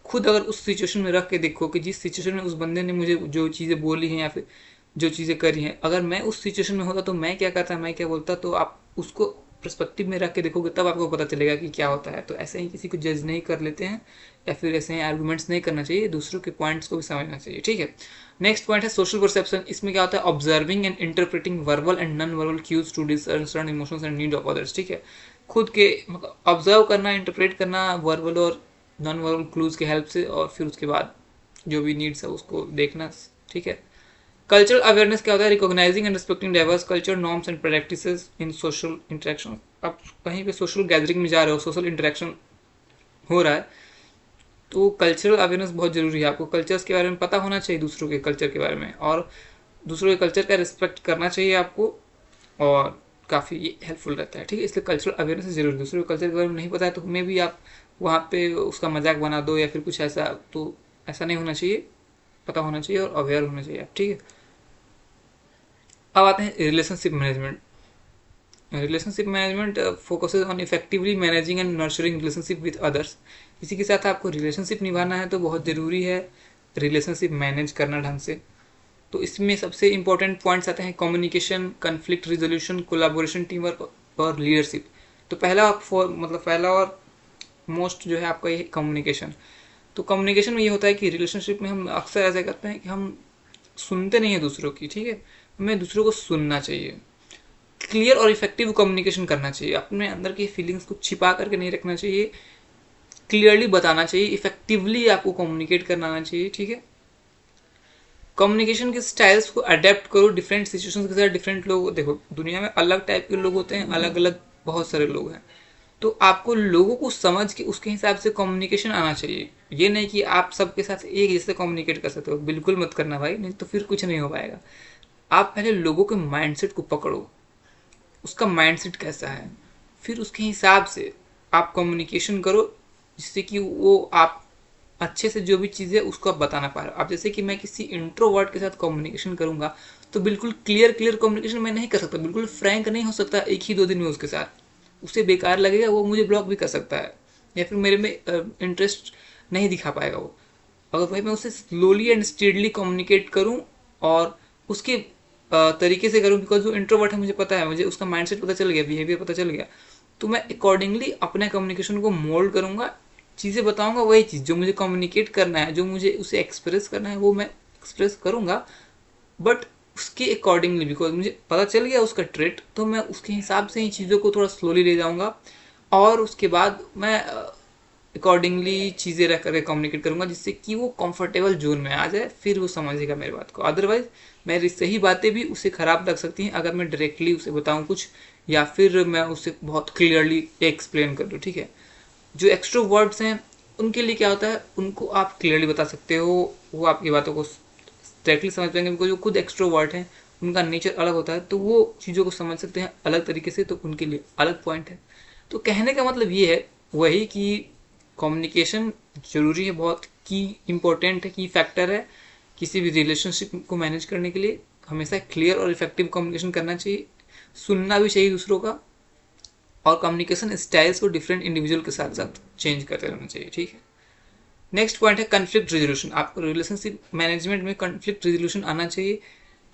खुद अगर उस सिचुएशन में रख के देखो कि जिस सिचुएशन में उस बंदे ने मुझे जो चीज़ें बोली हैं या फिर जो चीज़ें करी हैं, अगर मैं उस सिचुएशन में होता तो मैं क्या करता, मैं क्या बोलता, तो आप उसको पर्सपेक्टिव में रख के देखोगे तब आपको पता चलेगा कि क्या होता है। तो ऐसे ही किसी को जज नहीं कर लेते हैं या फिर ऐसे ही आर्गूमेंट्स नहीं करना चाहिए, दूसरों के पॉइंट्स को भी समझना चाहिए, ठीक है। नेक्स्ट पॉइंट है सोशल परसेप्शन। इसमें क्या होता है, observing and interpreting verbal and non verbal cues to discern emotions and need of others, ठीक है। खुद के मतलब ऑब्जर्व करना, इंटरप्रेट करना वर्बल और नॉन वर्बल क्लूज की हेल्प से, और फिर उसके बाद जो भी नीड्स है उसको देखना, ठीक है। कल्चरल अवेयरनेस क्या होता है, recognising and respecting diverse culture norms and practices in social interaction. आप कहीं पे सोशल गैदरिंग में जा रहे हो, सोशल इंटरेक्शन हो रहा है, तो कल्चरल अवेयरनेस बहुत जरूरी है। आपको कल्चर्स के बारे में पता होना चाहिए, दूसरों के कल्चर के बारे में, और दूसरों के कल्चर का रिस्पेक्ट करना चाहिए आपको, और काफ़ी ये हेल्पफुल रहता है, ठीक है। इसलिए कल्चरल अवेयरनेस जरूरी है। दूसरों के कल्चर के बारे में नहीं पता है तो हमें भी आप वहाँ पे उसका मजाक बना दो या फिर कुछ ऐसा, तो ऐसा नहीं होना चाहिए, पता होना चाहिए और अवेयर होना चाहिए आप, ठीक है। अब आते हैं relationship management. Relationship management focuses on effectively managing and nurturing relationship with others. किसी के साथ आपको रिलेशनशिप निभाना है तो बहुत ज़रूरी है रिलेशनशिप मैनेज करना ढंग से। तो इसमें सबसे इंपॉर्टेंट पॉइंट्स आते हैं communication, conflict resolution, collaboration, team work और लीडरशिप। तो पहला और मोस्ट जो है आपका ये कम्युनिकेशन। तो कम्युनिकेशन में ये होता है कि रिलेशनशिप में हम अक्सर ऐसा करते हैं कि हम सुनते नहीं हैं दूसरों की, ठीक है। हमें दूसरों को सुनना चाहिए, क्लियर और इफेक्टिव कम्युनिकेशन करना चाहिए, अपने अंदर की फीलिंग्स को छिपा करके नहीं रखना चाहिए, क्लियरली बताना चाहिए, इफेक्टिवली आपको कम्युनिकेट करना आना चाहिए, ठीक है। कम्युनिकेशन के स्टाइल्स को अडेप्ट करो डिफरेंट सिचुएशंस के साथ। डिफरेंट लोग, देखो दुनिया में अलग टाइप के लोग होते हैं, अलग अलग बहुत सारे लोग हैं, तो आपको लोगों को समझ के उसके हिसाब से कम्युनिकेशन आना चाहिए। ये नहीं कि आप सबके साथ एक जैसे कम्युनिकेट कर सकते हो, बिल्कुल मत करना भाई, नहीं तो फिर कुछ नहीं हो पाएगा। आप पहले लोगों के माइंडसेट को पकड़ो, उसका माइंडसेट कैसा है, फिर उसके हिसाब से आप कम्युनिकेशन करो, जिससे कि वो आप अच्छे से जो भी चीज़ है उसको आप बताना पा रहे हो। अब जैसे कि मैं किसी इंट्रोवर्ट के साथ कम्युनिकेशन करूंगा तो बिल्कुल क्लियर कम्युनिकेशन मैं नहीं कर सकता, बिल्कुल फ्रैंक नहीं हो सकता एक ही 2 दिन में उसके साथ, उसे बेकार लगेगा, वो मुझे ब्लॉक भी कर सकता है या फिर मेरे में इंटरेस्ट नहीं दिखा पाएगा वो। अगर भाई मैं उसे स्लोली एंड स्टेडली कम्युनिकेट करूँ और उसके तरीके से करूँ, बिकॉज वो इंट्रोवर्ट है, मुझे पता है, मुझे उसका माइंडसेट पता चल गया, बिहेवियर पता चल गया, तो मैं अकॉर्डिंगली अपने कम्युनिकेशन को मोल्ड करूँगा, चीज़ें बताऊँगा, वही चीज़ जो मुझे कम्युनिकेट करना है, जो मुझे उसे एक्सप्रेस करना है वो मैं एक्सप्रेस करूँगा, बट उसके अकॉर्डिंगली, बिकॉज मुझे पता चल गया उसका ट्रेट, तो मैं उसके हिसाब से ही चीज़ों को थोड़ा स्लोली ले जाऊँगा और उसके बाद मैं अकॉर्डिंगली चीज़ें रख करके कम्युनिकेट करूँगा, जिससे कि वो कंफर्टेबल जोन में आ जाए, फिर वो समझेगा मेरी बात को। अदरवाइज मेरी सही बातें भी उसे ख़राब लग सकती हैं अगर मैं डायरेक्टली उसे बताऊँ कुछ, या फिर मैं उसे बहुत क्लियरली एक्सप्लेन कर दूँ, ठीक है। जो एक्सट्रोवर्ड्स हैं उनके लिए क्या होता है, उनको आप क्लियरली बता सकते हो, वो आपकी बातों को डायरेक्टली समझ पाएंगे, बिकॉज जो खुद एक्सट्रोवर्ट हैं उनका नेचर अलग होता है, तो वो चीज़ों को समझ सकते हैं अलग तरीके से, तो उनके लिए अलग पॉइंट है। तो कहने का मतलब ये है वही कि कम्युनिकेशन जरूरी है, बहुत की इम्पोर्टेंट है, की फैक्टर है किसी भी रिलेशनशिप को मैनेज करने के लिए। हमेशा क्लियर और इफेक्टिव कम्युनिकेशन करना चाहिए, सुनना भी चाहिए दूसरों का, और कम्युनिकेशन स्टाइल्स को डिफरेंट इंडिविजुअल के साथ साथ चेंज करते रहना चाहिए, ठीक है। नेक्स्ट पॉइंट है कन्फ्लिक्ट रेजोल्यूशन। आपको रिलेशनशिप मैनेजमेंट में कन्फ्लिक्ट रेजोल्यूशन आना चाहिए।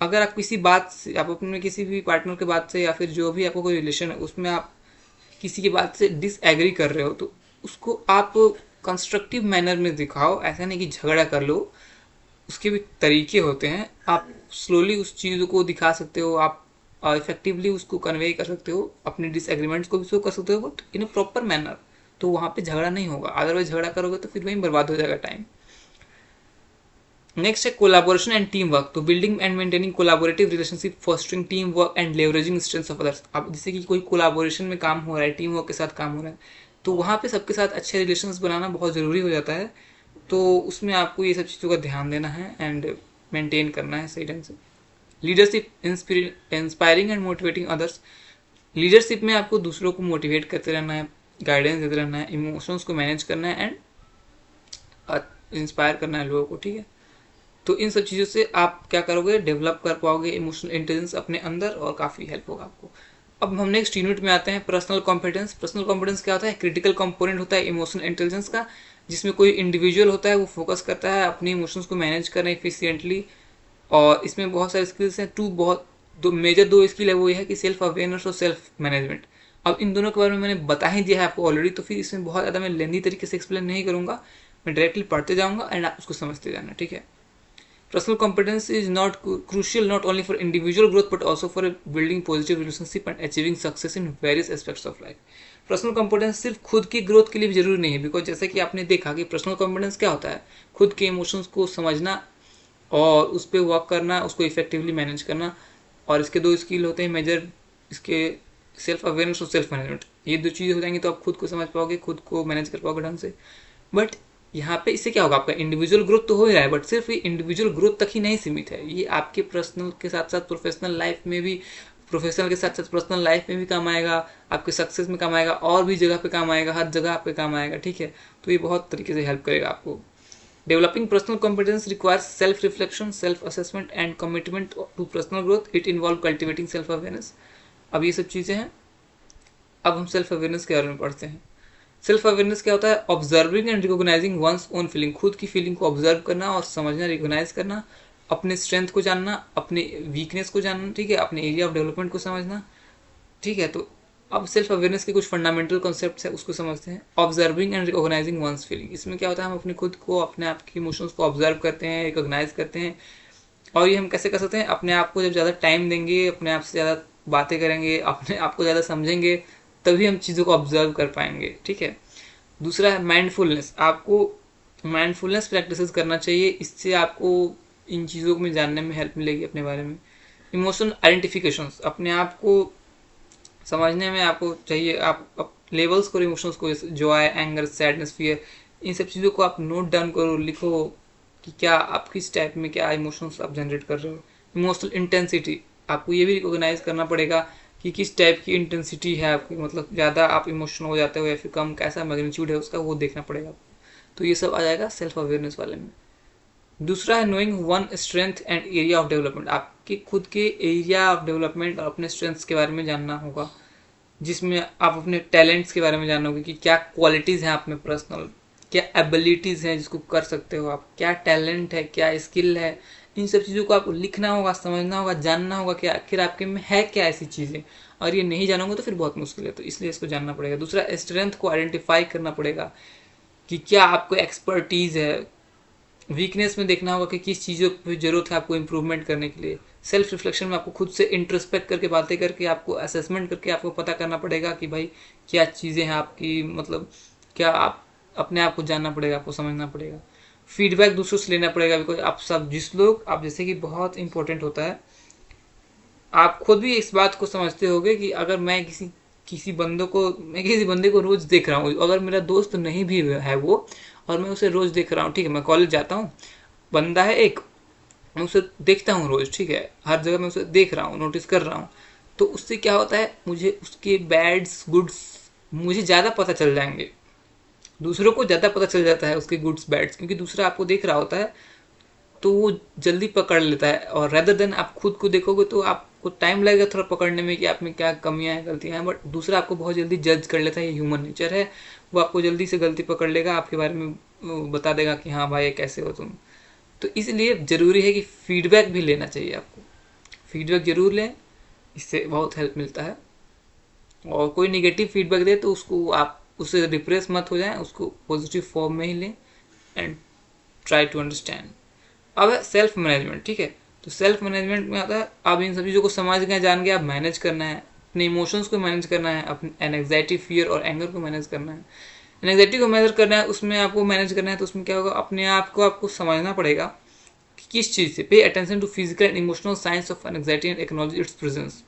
अगर आप किसी बात से, आप अपने किसी भी पार्टनर के बात से या फिर जो भी आपको कोई रिलेशन है उसमें आप किसी की बात से डिसएग्री कर रहे हो, तो उसको आप कंस्ट्रक्टिव मैनर में दिखाओ। ऐसा नहीं कि झगड़ा कर लो, उसके भी तरीके होते हैं। आप स्लोली उस चीज़ को दिखा सकते हो, आप इफेक्टिवली उसको कन्वे कर सकते हो, अपने डिसएग्रीमेंट्स को भी शो कर सकते हो, but in a proper manner. तो वहाँ पे झगड़ा नहीं होगा, अदरवाइज झगड़ा करोगे तो फिर वहीं बर्बाद हो जाएगा टाइम। नेक्स्ट है कोलाबोरेशन एंड टीम वर्क। तो building and maintaining collaborative relationship, fostering team work and leveraging strengths of others. अब जैसे कि कोई कोलाबोरेशन में काम हो रहा है, टीम वर्क के साथ काम हो रहा है, तो वहाँ पे सबके साथ अच्छे रिलेशंस बनाना बहुत ज़रूरी हो जाता है। तो उसमें आपको ये सब चीज़ों का ध्यान देना है एंड मेंटेन करना है सही ढंग से। Leadership, inspiring and motivating others. Leadership में आपको दूसरों को मोटिवेट करते रहना है, गाइडेंस देते रहना है, इमोशंस को मैनेज करना है एंड इंस्पायर करना है लोगों को, ठीक है। तो इन सब चीज़ों से आप क्या करोगे, डेवलप कर पाओगे इमोशनल इंटेलिजेंस अपने अंदर, और काफ़ी हेल्प होगा आपको। अब हम नेक्स्ट यूनिट में आते हैं, पर्सनल कॉम्पिटेंस। पर्सनल कॉम्पिटेंस क्या होता है, क्रिटिकल कंपोनेंट होता है इमोशनल इंटेलिजेंस का, जिसमें कोई इंडिविजुअल होता है वो फोकस करता है अपनी इमोशंस को मैनेज करना एफिशिएंटली। और इसमें बहुत सारे स्किल्स हैं, दो स्किल है, वो ये है कि सेल्फ अवेयरनेस और सेल्फ मैनेजमेंट। अब इन दोनों के बारे में मैंने बता ही दिया है आपको ऑलरेडी, तो फिर इसमें बहुत ज़्यादा मैं लेंदी तरीके से एक्सप्लेन नहीं करूँगा, मैं डायरेक्टली पढ़ते जाऊँगा एंड आप उसको समझते जाना, ठीक है। Personal competence is not crucial not only for individual growth but also for building positive relationship and achieving success in various aspects of life. Personal competence सिर्फ खुद की ग्रोथ के लिए भी जरूरी नहीं है, बिकॉज जैसे कि आपने देखा कि पर्सनल कॉम्पिटेंस क्या होता है, खुद के इमोशंस को समझना और उस पर वर्क करना, उसको इफेक्टिवली मैनेज करना। और इसके दो स्किल होते हैं मेजर, इसके सेल्फ अवेयरनेस और सेल्फ मैनेजमेंट। ये दो चीज़ हो जाएंगी तो आप खुद को समझ पाओगे, खुद को मैनेज कर पाओगे ढंग से। बट यहाँ पे इससे क्या होगा, आपका इंडिविजुअल ग्रोथ तो हो ही रहा है, बट सिर्फ ये इंडिविजुअल ग्रोथ तक ही नहीं सीमित है, ये आपके पर्सनल के साथ साथ प्रोफेशनल लाइफ में भी, प्रोफेशनल के साथ साथ पर्सनल लाइफ में भी काम आएगा, आपके सक्सेस में काम आएगा, और भी जगह पे काम आएगा, हर जगह आपके काम आएगा, ठीक है। तो ये बहुत तरीके से हेल्प करेगा आपको। Developing personal competence requires self reflection, self assessment and commitment to personal growth. It involve cultivating self awareness. अब ये सब चीज़ें हैं। अब हम सेल्फ अवेयरनेस के बारे में पढ़ते हैं। सेल्फ अवेयरनेस क्या होता है, observing and recognizing one's own feeling. खुद की फीलिंग को ऑब्जर्व करना और समझना, रिकॉग्नाइज करना, अपने स्ट्रेंथ को जानना, अपने वीकनेस को जानना, ठीक है, अपने एरिया ऑफ डेवलपमेंट को समझना, ठीक है। तो अब सेल्फ अवेयरनेस के कुछ फंडामेंटल कॉन्सेप्ट्स है, उसको समझते हैं। Observing and recognizing one's feeling, इसमें क्या होता है, हम अपने खुद को, अपने आप की इमोशंस को ऑब्जर्व करते हैं, रिकॉग्नाइज करते हैं। और ये हम कैसे कर सकते हैं, अपने आप को जब ज़्यादा टाइम देंगे, अपने आप से ज़्यादा बातें करेंगे, अपने आप को ज़्यादा समझेंगे, तभी हम चीज़ों को ऑब्जर्व कर पाएंगे, ठीक है। दूसरा है माइंडफुलनेस। आपको माइंडफुलनेस प्रैक्टिसेस करना चाहिए, इससे आपको इन चीज़ों में जानने में हेल्प मिलेगी अपने बारे में। इमोशन आइडेंटिफिकेशंस, अपने आप को समझने में आपको चाहिए, आप लेवल्स करो इमोशंस को, जॉय, एंगर, सैडनेस, फियर, इन सब चीज़ों को आप नोट डाउन करो, लिखो कि क्या आप किस टाइप में क्या इमोशंस आप जनरेट कर रहे हो। इमोशनल इंटेंसिटी, आपको ये भी रिकॉग्नाइज करना पड़ेगा कि किस टाइप की इंटेंसिटी है आपकी, मतलब ज़्यादा आप इमोशनल हो जाते हो या फिर कम, कैसा मैग्नीट्यूड है उसका, वो देखना पड़ेगा। तो ये सब आ जाएगा सेल्फ अवेयरनेस वाले में। दूसरा है knowing one strength and area of development. आपके खुद के एरिया ऑफ डेवलपमेंट और अपने स्ट्रेंथ्स के बारे में जानना होगा, जिसमें आप अपने टैलेंट्स के बारे में जानना होगा कि क्या क्वालिटीज़ हैं आप में पर्सनल, क्या एबिलिटीज़ हैं जिसको कर सकते हो आप, क्या टैलेंट है, क्या स्किल है। इन सब चीज़ों को आपको लिखना होगा, समझना होगा, जानना होगा कि आखिर आपके में है क्या ऐसी चीज़ें। और ये नहीं जानोगे तो फिर बहुत मुश्किल है, तो इसलिए इसको जानना पड़ेगा। दूसरा, स्ट्रेंथ को आइडेंटिफाई करना पड़ेगा कि क्या आपको एक्सपर्टीज़ है। वीकनेस में देखना होगा कि किस चीज़ों पर जरूरत है आपको इम्प्रूवमेंट करने के लिए। सेल्फ रिफ्लेक्शन में आपको खुद से इंट्रोस्पेक्ट करके, बातें करके, आपको असेसमेंट करके आपको पता करना पड़ेगा कि भाई क्या चीज़ें हैं आपकी, मतलब क्या आप अपने आप को जानना पड़ेगा, आपको समझना पड़ेगा। फीडबैक दूसरों से लेना पड़ेगा, बिकॉज आप सब आप जैसे कि बहुत इंपॉर्टेंट होता है, आप खुद भी इस बात को समझते होगे कि अगर मैं किसी बंदे को रोज देख रहा हूँ, अगर मेरा दोस्त नहीं भी है वो, और मैं उसे रोज देख रहा हूँ, ठीक है, मैं कॉलेज जाता हूँ, बंदा है एक, मैं उसे देखता हूँ रोज, ठीक है, हर जगह मैं उसे देख रहा हूँ, नोटिस कर रहा हूँ, तो उससे क्या होता है, मुझे उसके बैड्स गुड्स मुझे ज़्यादा पता चल जाएंगे। दूसरों को ज़्यादा पता चल जाता है उसके गुड्स बैड्स, क्योंकि दूसरा आपको देख रहा होता है तो वो जल्दी पकड़ लेता है, और रेदर देन आप खुद को देखोगे तो आपको टाइम लगेगा थोड़ा पकड़ने में कि आप में क्या कमियां हैं, गलतियां हैं, बट दूसरा आपको बहुत जल्दी जज कर लेता है। ये ह्यूमन नेचर है, वो आपको जल्दी से गलती पकड़ लेगा, आपके बारे में वो बता देगा कि हाँ भाई कैसे हो तुम। तो इसलिए ज़रूरी है कि फीडबैक भी लेना चाहिए आपको, फीडबैक जरूर लें, इससे बहुत हेल्प मिलता है। और कोई निगेटिव फीडबैक दे तो उसको आप उससे डिप्रेस मत हो जाएं, उसको पॉजिटिव फॉर्म में ही लें एंड ट्राई टू अंडरस्टैंड। अब है सेल्फ मैनेजमेंट, ठीक है। तो सेल्फ मैनेजमेंट में आता है आप इन सब चीज़ों को समझ गए, जान गए, आप मैनेज करना है, अपने इमोशंस को मैनेज करना है, अपने एनजाइटी, फियर और एंगर को मैनेज करना है। एनजाइटी को मैनेज करना है, उसमें आपको मैनेज करना है, तो उसमें क्या होगा, अपने आप को आपको समझना पड़ेगा कि किस चीज़ से। Pay attention to physical and emotional signs of anxiety and acknowledge its presence.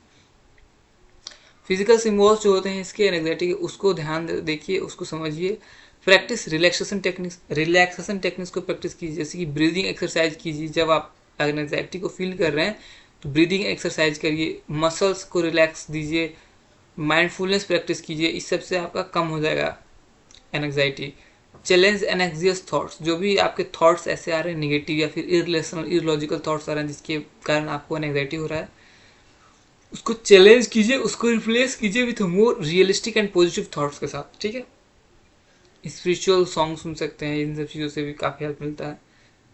Physical symbols जो होते हैं इसके एंजाइटी के, उसको ध्यान देखिए, उसको समझिए। प्रैक्टिस रिलैक्सेशन टेक्निक्स को प्रैक्टिस कीजिए, जैसे कि ब्रीदिंग एक्सरसाइज कीजिए। जब आप एंजाइटी को फील कर रहे हैं तो ब्रीदिंग एक्सरसाइज करिए, मसल्स को रिलैक्स दीजिए, माइंडफुलनेस प्रैक्टिस कीजिए। इस सब से आपका कम हो जाएगा एंजाइटी। चैलेंज एनएक्सियस थॉट्स, जो भी आपके थॉट्स ऐसे आ रहे हैं निगेटिव या फिर इररेशनल इलॉजिकल थॉट्स आ रहे हैं जिसके कारण आपको एंजाइटी हो रहा है, उसको चैलेंज कीजिए, उसको रिप्लेस कीजिए with more realistic and positive thoughts के साथ, ठीक है। स्पिरिचुअल सॉन्ग सुन सकते हैं, इन सब चीज़ों से भी काफ़ी हेल्प मिलता है।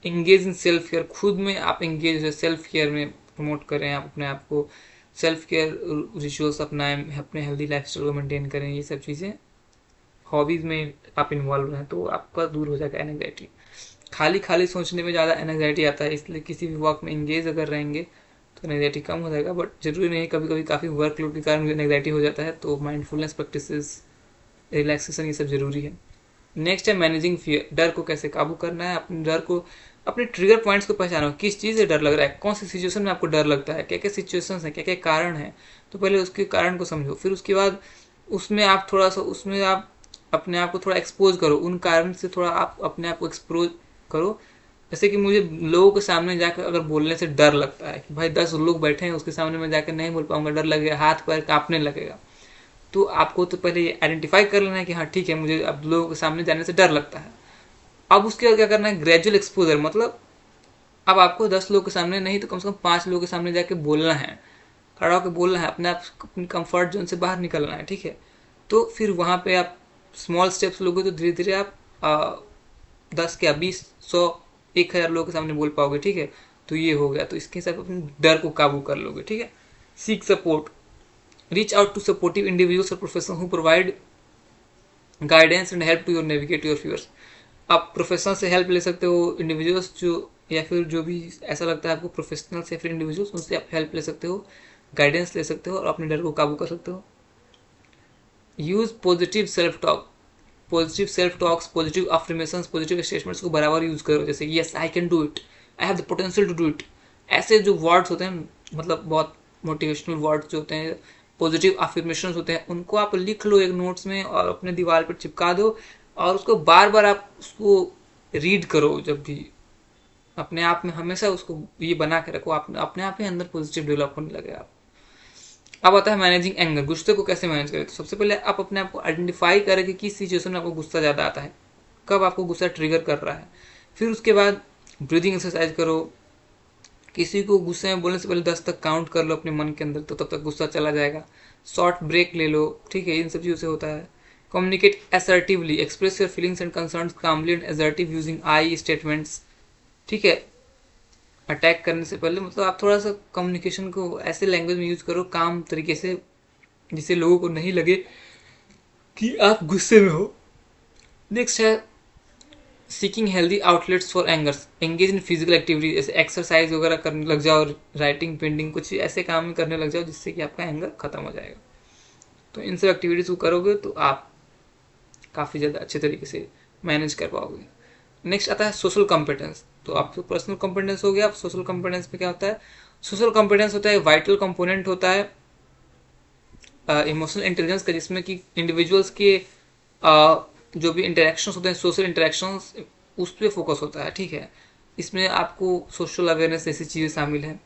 इंगेज इन सेल्फ केयर, खुद में आप इंगेज है, सेल्फ केयर में प्रमोट करें, आप अपने आप को सेल्फ केयर रिचुअल्स अपनाएं, अपने हेल्दी लाइफस्टाइल को मेंटेन करें। ये सब चीज़ें हॉबीज़ में आप इन्वॉल्व रहें तो आपका दूर हो जाएगा एनजाइटी। खाली खाली सोचने में ज़्यादा एनजाइटी आता है, इसलिए किसी भी वर्क में इंगेज अगर रहेंगे तो एनजाइटी कम हो जाएगा। बट जरूरी नहीं, कभी कभी काफ़ी वर्कलोड के कारण एनजाइटी हो जाता है, तो माइंडफुलनेस प्रैक्टिसेस, रिलैक्सेशन, ये सब जरूरी है। नेक्स्ट है मैनेजिंग फियर, डर को कैसे काबू करना है। अपने डर को, अपने ट्रिगर पॉइंट्स को पहचानो, किस चीज़ से डर लग रहा है, कौन सी सिचुएशन में आपको डर लगता है, क्या क्या सिचुएशंस हैं, क्या क्या कारण है। तो पहले उसके कारण को समझो, फिर उसके बाद उसमें आप थोड़ा सा, उसमें आप अपने आप को थोड़ा एक्सपोज करो, उन कारण से थोड़ा आप अपने आप को एक्सपोज करो। जैसे कि मुझे लोगों के सामने जाकर अगर बोलने से डर लगता है कि भाई 10 लोग बैठे हैं, उसके सामने मैं जाकर नहीं बोल पाऊंगा, डर लगेगा, हाथ पैर कांपने लगेगा। तो आपको तो पहले ये आइडेंटिफाई कर लेना है कि हाँ ठीक है, मुझे अब लोगों के सामने जाने से डर लगता है। अब उसके बाद क्या करना है, ग्रेजुअल एक्सपोजर, मतलब अब आपको 10 लोगों के सामने नहीं तो कम से कम 5 लोगों के सामने जाके बोलना है, खड़ा होकर बोलना है, अपने आप अपनी कंफर्ट जोन से बाहर निकलना है, ठीक है। तो फिर वहाँ पे आप स्मॉल स्टेप्स लोगे तो धीरे धीरे आप 10 क्या 20 100 1000 लोगों के सामने बोल पाओगे, ठीक है। तो ये हो गया, तो इसके हिसाब से अपने डर को काबू कर लोगे, ठीक है। Seek support, reach out to supportive individuals और professional who provide guidance and help to your navigate your fears. आप प्रोफेशनल से हेल्प ले सकते हो, इंडिविजुअल्स जो, या फिर जो भी ऐसा लगता है आपको प्रोफेशनल से, फिर इंडिविजुअल्स, उनसे आप हेल्प ले सकते हो, गाइडेंस ले सकते हो और अपने डर को काबू कर सकते हो। Use positive self talk, positive self talks, positive affirmations, positive statements को बराबर यूज करो, जैसे yes I can do it, I have the potential to do it. ऐसे जो वर्ड्स होते हैं, मतलब बहुत मोटिवेशनल वर्ड्स जो होते हैं, पॉजिटिव अफर्मेशंस होते हैं, उनको आप लिख लो एक नोट्स में और अपने दीवार पर चिपका दो, और उसको बार बार आप उसको रीड करो। जब भी अपने आप में हमेशा उसको ये बना के रखो, आप अपने आप ही अंदर पॉजिटिव डेवलप होने लगेगा। अब आता है मैनेजिंग एंगर, गुस्से को कैसे मैनेज करें। तो सबसे पहले आप अपने आप को आइडेंटिफाई करें कि किस सिचुएशन में आपको गुस्सा ज़्यादा आता है, कब आपको गुस्सा ट्रिगर कर रहा है। फिर उसके बाद ब्रीदिंग एक्सरसाइज करो, किसी को गुस्से में बोलने से पहले 10 तक काउंट कर लो अपने मन के अंदर, तो तब तक गुस्सा चला जाएगा। शॉर्ट ब्रेक ले लो, ठीक है, इन सब चीज़ों से होता है। Communicate assertively, express your feelings and concerns calmly and assertive using I statements, ठीक है। अटैक करने से पहले मतलब आप थोड़ा सा कम्युनिकेशन को ऐसे लैंग्वेज में यूज करो काम तरीके से, जिससे लोगों को नहीं लगे कि आप गुस्से में हो। नेक्स्ट है seeking healthy outlets for angers, engage in physical activity, जैसे एक्सरसाइज वगैरह करने लग जाओ, राइटिंग, पेंटिंग, कुछ ऐसे काम करने लग जाओ जिससे कि आपका एंगर खत्म हो जाएगा। तो इन सब एक्टिविटीज़ को करोगे तो आप काफ़ी ज़्यादा अच्छे तरीके से मैनेज कर पाओगे। नेक्स्ट आता है सोशल कॉम्पिटेंस। तो आपको पर्सनल कॉम्पिटेंस हो गया, अब सोशल कॉम्पिटेंस में क्या होता है। सोशल कॉम्पिटेंस होता है वाइटल कंपोनेंट होता है इमोशनल इंटेलिजेंस का, जिसमें कि इंडिविजुअल्स के जो भी इंटरेक्शंस होते हैं, सोशल इंटरेक्शंस, उस पर फोकस होता है, ठीक है। इसमें आपको सोशल अवेयरनेस जैसी चीज़ें शामिल हैं।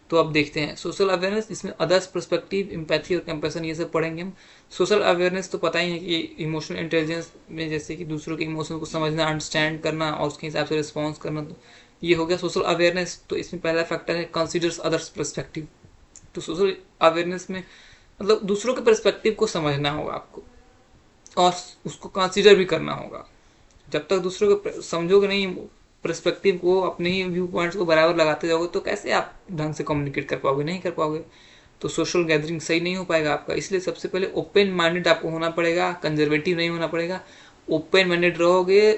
तो अब देखते हैं सोशल अवेयरनेस, इसमें अदर्स पर्सपेक्टिव, एम्पैथी और कंपैशन, ये सब पढ़ेंगे हम। सोशल अवेयरनेस तो पता ही है कि इमोशनल इंटेलिजेंस में जैसे कि दूसरों के इमोशन को समझना, अंडरस्टैंड करना और उसके हिसाब से रिस्पॉन्स करना। ये हो गया सोशल अवेयरनेस। तो इसमें पहला फैक्टर है कंसिडर्स अदर्स पर्सपेक्टिव। तो सोशल अवेयरनेस में मतलब दूसरों के पर्सपेक्टिव को समझना होगा आपको और उसको कंसिडर भी करना होगा। जब तक दूसरों को समझोगे नहीं, पर्सपेक्टिव को, अपने ही व्यू पॉइंट्स को बराबर लगाते जाओगे, तो कैसे आप ढंग से कम्युनिकेट कर पाओगे? नहीं कर पाओगे। तो सोशल गैदरिंग सही नहीं हो पाएगा आपका। इसलिए सबसे पहले ओपन माइंडेड आपको होना पड़ेगा, कंजर्वेटिव नहीं होना पड़ेगा। ओपन माइंडेड रहोगे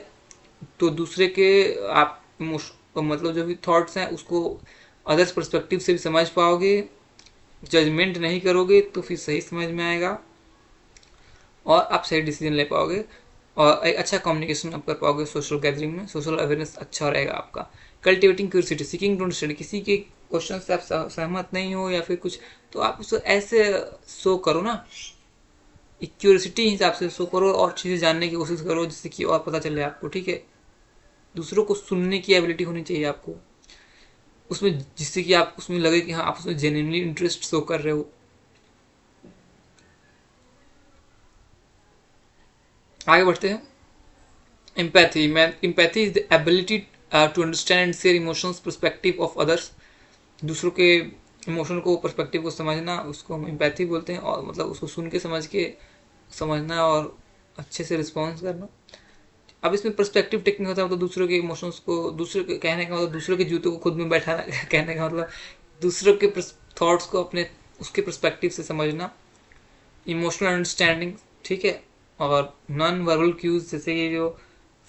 तो दूसरे के आप मतलब जो भी थॉट्स हैं उसको अदर्स पर्सपेक्टिव से भी समझ पाओगे। जजमेंट नहीं करोगे तो फिर सही समझ में आएगा और आप सही डिसीजन ले पाओगे और एक अच्छा कम्युनिकेशन आप कर पाओगे सोशल गैदरिंग में। सोशल अवेयरनेस अच्छा रहेगा आपका। Cultivating curiosity, seeking to understand. किसी के क्वेश्चन से आप सहमत नहीं हो या फिर कुछ, तो आप उसको ऐसे शो करो ना, एक क्यूरियोसिटी हिसाब से शो करो और चीज़ें जानने की कोशिश करो जिससे कि और पता चले आपको। ठीक है, दूसरों को सुनने की एबिलिटी होनी चाहिए आपको उसमें, जिससे कि आप उसमें लगे कि हाँ आप उसमें जेन्युइनली इंटरेस्ट शो कर रहे हो। आगे बढ़ते हैं। एम्पैथी मैं empathy is the ability to understand and share emotions perspective of others. दूसरों के इमोशन को, पर्सपेक्टिव को समझना, उसको हम एम्पैथी बोलते हैं। और मतलब उसको सुन के समझ के समझना और अच्छे से रिस्पॉन्स करना। अब इसमें पर्सपेक्टिव टेकिंग होता है मतलब दूसरों के इमोशंस को, दूसरे के कहने का मतलब दूसरों के जूतों को खुद में बैठाना कहने का मतलब दूसरों के थॉट्स को अपने उसके पर्सपेक्टिव से समझना। इमोशनल अंडरस्टैंडिंग, ठीक है। और नॉन वर्बल क्यूज जैसे कि जो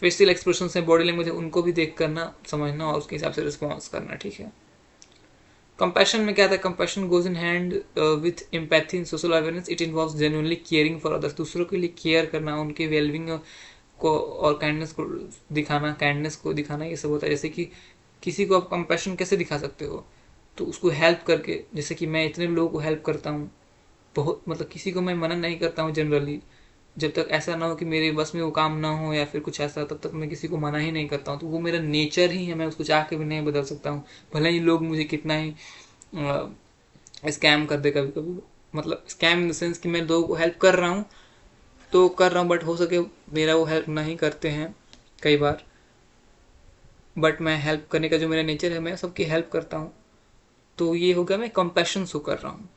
फेशियल एक्सप्रेशन है, बॉडी लैंग्वेज है, उनको भी देख करना, समझना और उसके हिसाब से रिस्पॉन्स करना। ठीक है। कंपैशन में क्या था? Compassion goes in hand with empathy in social awareness. It involves genuinely caring for others. दूसरों के लिए केयर करना, उनके वेलबिंग को और काइंडनेस को दिखाना, ये सब होता है। जैसे कि किसी को आप कंपैशन कैसे दिखा सकते हो? तो उसको हेल्प करके, जैसे कि मैं इतने लोगों को हेल्प करता हूँ, बहुत मतलब किसी को मैं मना नहीं करता हूँ जनरली। जब तक ऐसा ना हो कि मेरे बस में वो काम ना हो या फिर कुछ ऐसा, तब तक मैं किसी को मना ही नहीं करता हूँ। तो वो मेरा नेचर ही है, मैं उसको चाह के भी नहीं बदल सकता हूँ, भले ही लोग मुझे कितना ही स्कैम कर दे कभी कभी। मतलब स्कैम इन द सेंस कि मैं लोगों को हेल्प कर रहा हूँ तो कर रहा हूँ, बट हो सके मेरा वो हेल्प नहीं करते हैं कई बार। बट मैं हेल्प करने का जो मेरा नेचर है, मैं सबकी हेल्प करता हूँ। तो ये हो गया, मैं कंपैशन शो कर रहा हूँ।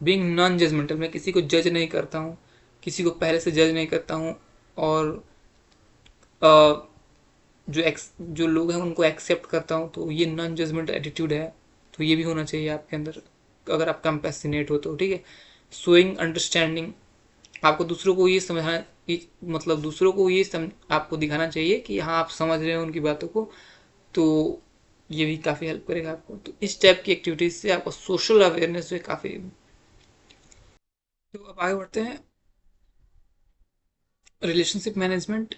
बीइंग नॉन जजमेंटल, मैं किसी को जज नहीं करता हूँ, किसी को पहले से जज नहीं करता हूँ। और जो लोग हैं उनको एक्सेप्ट करता हूँ। तो ये नॉन जजमेंट एटीट्यूड है। तो ये भी होना चाहिए आपके अंदर अगर आप कंपैसिनेट हो तो। ठीक है। शोइंग अंडरस्टैंडिंग, आपको दूसरों को ये समझाना, मतलब दूसरों को ये आपको दिखाना चाहिए कि हाँ आप समझ रहे हो उनकी बातों को। तो ये भी काफ़ी हेल्प करेगा आपको। तो इस टाइप की एक्टिविटीज से आपको सोशल अवेयरनेस जो है काफ़ी। तो अब आगे बढ़ते हैं। Relationship management,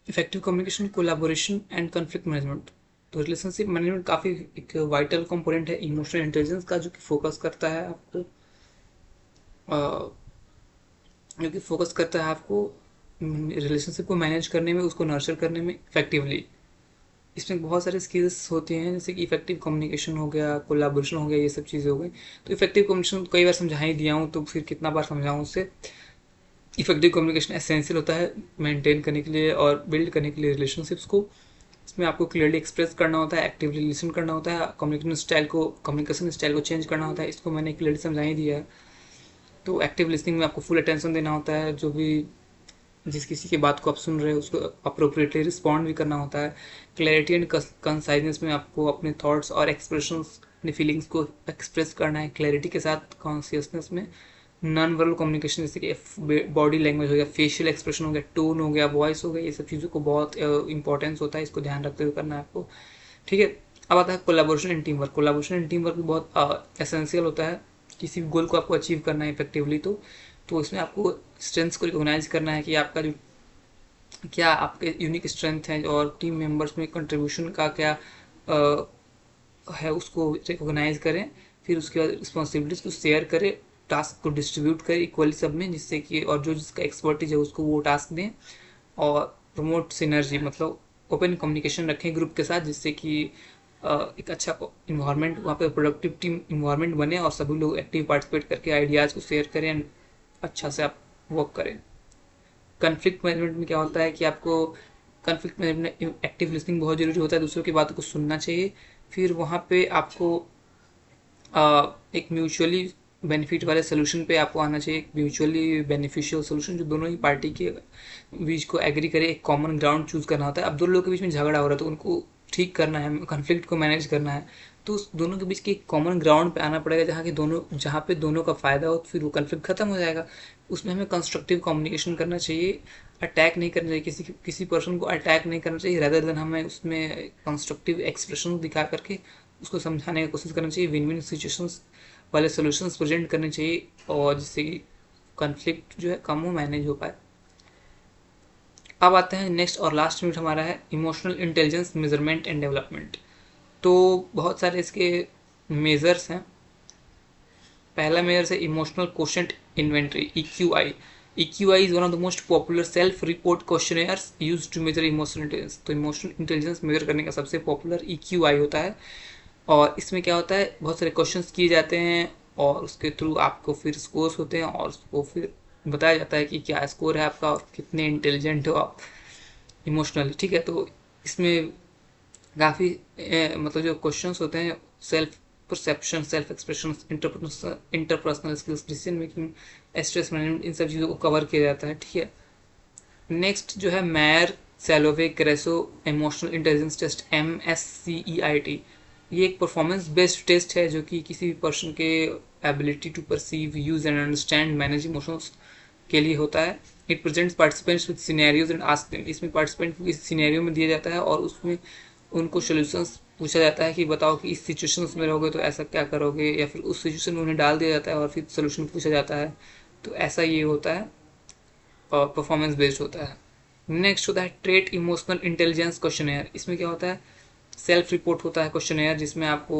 effective communication, collaboration and conflict management. तो रिलेशनशिप मैनेजमेंट काफ़ी एक वाइटल कंपोनेंट है इमोशनल इंटेलिजेंस का, जो कि फोकस करता है आपको जो कि फोकस करता है आपको रिलेशनशिप को मैनेज करने में, उसको नर्चर करने में इफेक्टिवली। इसमें बहुत सारे स्किल्स होते हैं, जैसे कि इफेक्टिव कम्युनिकेशन हो गया, कोलैबोरेशन हो गया, ये सब चीज़ें हो गई। तो इफेक्टिव कम्युनिकेशन कई बार समझा ही दिया हूँ, तो फिर कितना बार समझाऊँ उससे। इफेक्टिव कम्युनिकेशन एसेंशियल होता है मेंटेन करने के लिए और बिल्ड करने के लिए रिलेशनशिप्स को। इसमें आपको क्लियरली एक्सप्रेस करना होता है, एक्टिवली लिसन करना होता है, कम्युनिकेशन स्टाइल को चेंज करना होता है। इसको मैंने क्लियरली समझा ही दिया है। तो एक्टिव लिसनिंग में आपको फुल अटेंशन देना होता है, जो भी जिस किसी की बात को आप सुन रहे हो उसको अप्रोप्रिएटली रिस्पॉन्ड भी करना होता है। क्लैरिटी एंड कंसाइजनेस में आपको अपने थॉट्स और एक्सप्रेशंस, अपनी फीलिंग्स को एक्सप्रेस करना है क्लैरिटी के साथ। कॉन्सियसनेस में नॉन वर्बल कम्युनिकेशन, जैसे कि बॉडी लैंग्वेज हो गया, फेशियल एक्सप्रेशन हो गया, टोन हो गया, वॉइस हो गया, ये सब चीज़ों को बहुत इंपॉर्टेंस होता है, इसको ध्यान रखते हुए करना है आपको। ठीक है। अब आता है collaboration and team work. Collaboration and team work भी बहुत एसेंशियल होता है किसी भी गोल को आपको अचीव करना है इफेक्टिवली। तो इसमें आपको स्ट्रेंथ्स को रिकॉग्नाइज करना है कि आपका जो क्या आपके यूनिक स्ट्रेंथ है और टीम मेंबर्स में कंट्रीब्यूशन का क्या है, उसको रिकॉग्नाइज करें। फिर उसके बाद रिस्पॉन्सिबिलिटीज को शेयर करें, टास्क को डिस्ट्रीब्यूट करें इक्वली सब में, जिससे कि और जो जिसका एक्सपर्टीज है उसको वो टास्क दें। और प्रमोट सिनर्जी, मतलब ओपन कम्युनिकेशन रखें ग्रुप के साथ, जिससे कि एक अच्छा इन्वायरमेंट वहाँ पे, प्रोडक्टिव टीम इन्वायरमेंट बने और सभी लोग एक्टिव पार्टिसिपेट करके आइडियाज़ को शेयर करें एंड अच्छा से आप वर्क करें। कन्फ्लिक्ट मैनेजमेंट में क्या होता है कि आपको कॉन्फ्लिक्ट मैनेजमेंट में एक्टिव लिसनिंग बहुत जरूरी होता है, दूसरों की बातों को सुनना चाहिए। फिर वहाँ पे आपको एक म्यूचुअली बेनिफिट वाले सोल्यूशन पे आपको आना चाहिए, एक म्यूचुअली बेनिफिशियल सोल्यूशन जो दोनों ही पार्टी के बीच को एग्री करे, एक कॉमन ग्राउंड चूज करना होता है। अब दो लोगों के बीच में झगड़ा हो रहा है तो उनको ठीक करना है, कॉन्फ्लिक्ट को मैनेज करना है, तो उस दोनों के बीच की कॉमन ग्राउंड पे आना पड़ेगा जहाँ पे दोनों का फायदा हो, फिर वो कॉन्फ्लिक्ट खत्म हो जाएगा। उसमें हमें कंस्ट्रक्टिव कम्युनिकेशन करना चाहिए, अटैक नहीं करना चाहिए, किसी पर्सन को अटैक नहीं करना चाहिए, रेदर देन हमें उसमें कंस्ट्रक्टिव एक्सप्रेशन दिखा करके उसको समझाने की कोशिश करना चाहिए, विन विन सिचुएशंस वाले सोल्यूशंस प्रेजेंट करने चाहिए, और जिससे कि कॉन्फ्लिक्ट जो है कम हो, मैनेज हो पाए। अब आते हैं नेक्स्ट और लास्ट यूनिट हमारा है emotional intelligence measurement and development. तो बहुत सारे इसके मेजर्स हैं। पहला मेजर है emotional quotient inventory, EQI। EQI is one of the most popular self-report questionnaires used to measure emotional intelligence। तो इमोशनल इंटेलिजेंस मेजर करने का सबसे पॉपुलर EQI होता है, और इसमें क्या होता है, बहुत सारे क्वेश्चंस किए जाते हैं और उसके थ्रू आपको फिर स्कोर्स होते हैं और उसको फिर बताया जाता है कि क्या स्कोर है आपका और कितने इंटेलिजेंट हो आप इमोशनली, ठीक है। तो इसमें काफ़ी मतलब जो क्वेश्चंस होते हैं, self perception, self expression, interpersonal skills, decision making, stress management, इन सब चीज़ों को कवर किया जाता है, ठीक है। नेक्स्ट जो है मैर सैलोवे क्रेसो इमोशनल इंटेलिजेंस टेस्ट, MSCEIT। ये एक परफॉर्मेंस बेस्ड टेस्ट है जो कि किसी भी पर्सन के ability to perceive, use and understand, manage emotions के लिए होता है। It presents participants with scenarios and ask them. इसमें पार्टिसिपेंट को इस सिनेरियो में दिया जाता है और उसमें उनको सोल्यूशंस पूछा जाता है कि बताओ कि इस सिचुएशन में रहोगे तो ऐसा क्या करोगे, या फिर उस सिचुएशन में उन्हें डाल दिया जाता है और फिर सोल्यूशन पूछा जाता है। तो ऐसा ये होता है और परफॉर्मेंस बेस्ड होता है। नेक्स्ट होता है ट्रेट इमोशनल इंटेलिजेंस क्वेश्चनेयर। इसमें क्या होता है, सेल्फ रिपोर्ट होता है क्वेश्चनेयर जिसमें आपको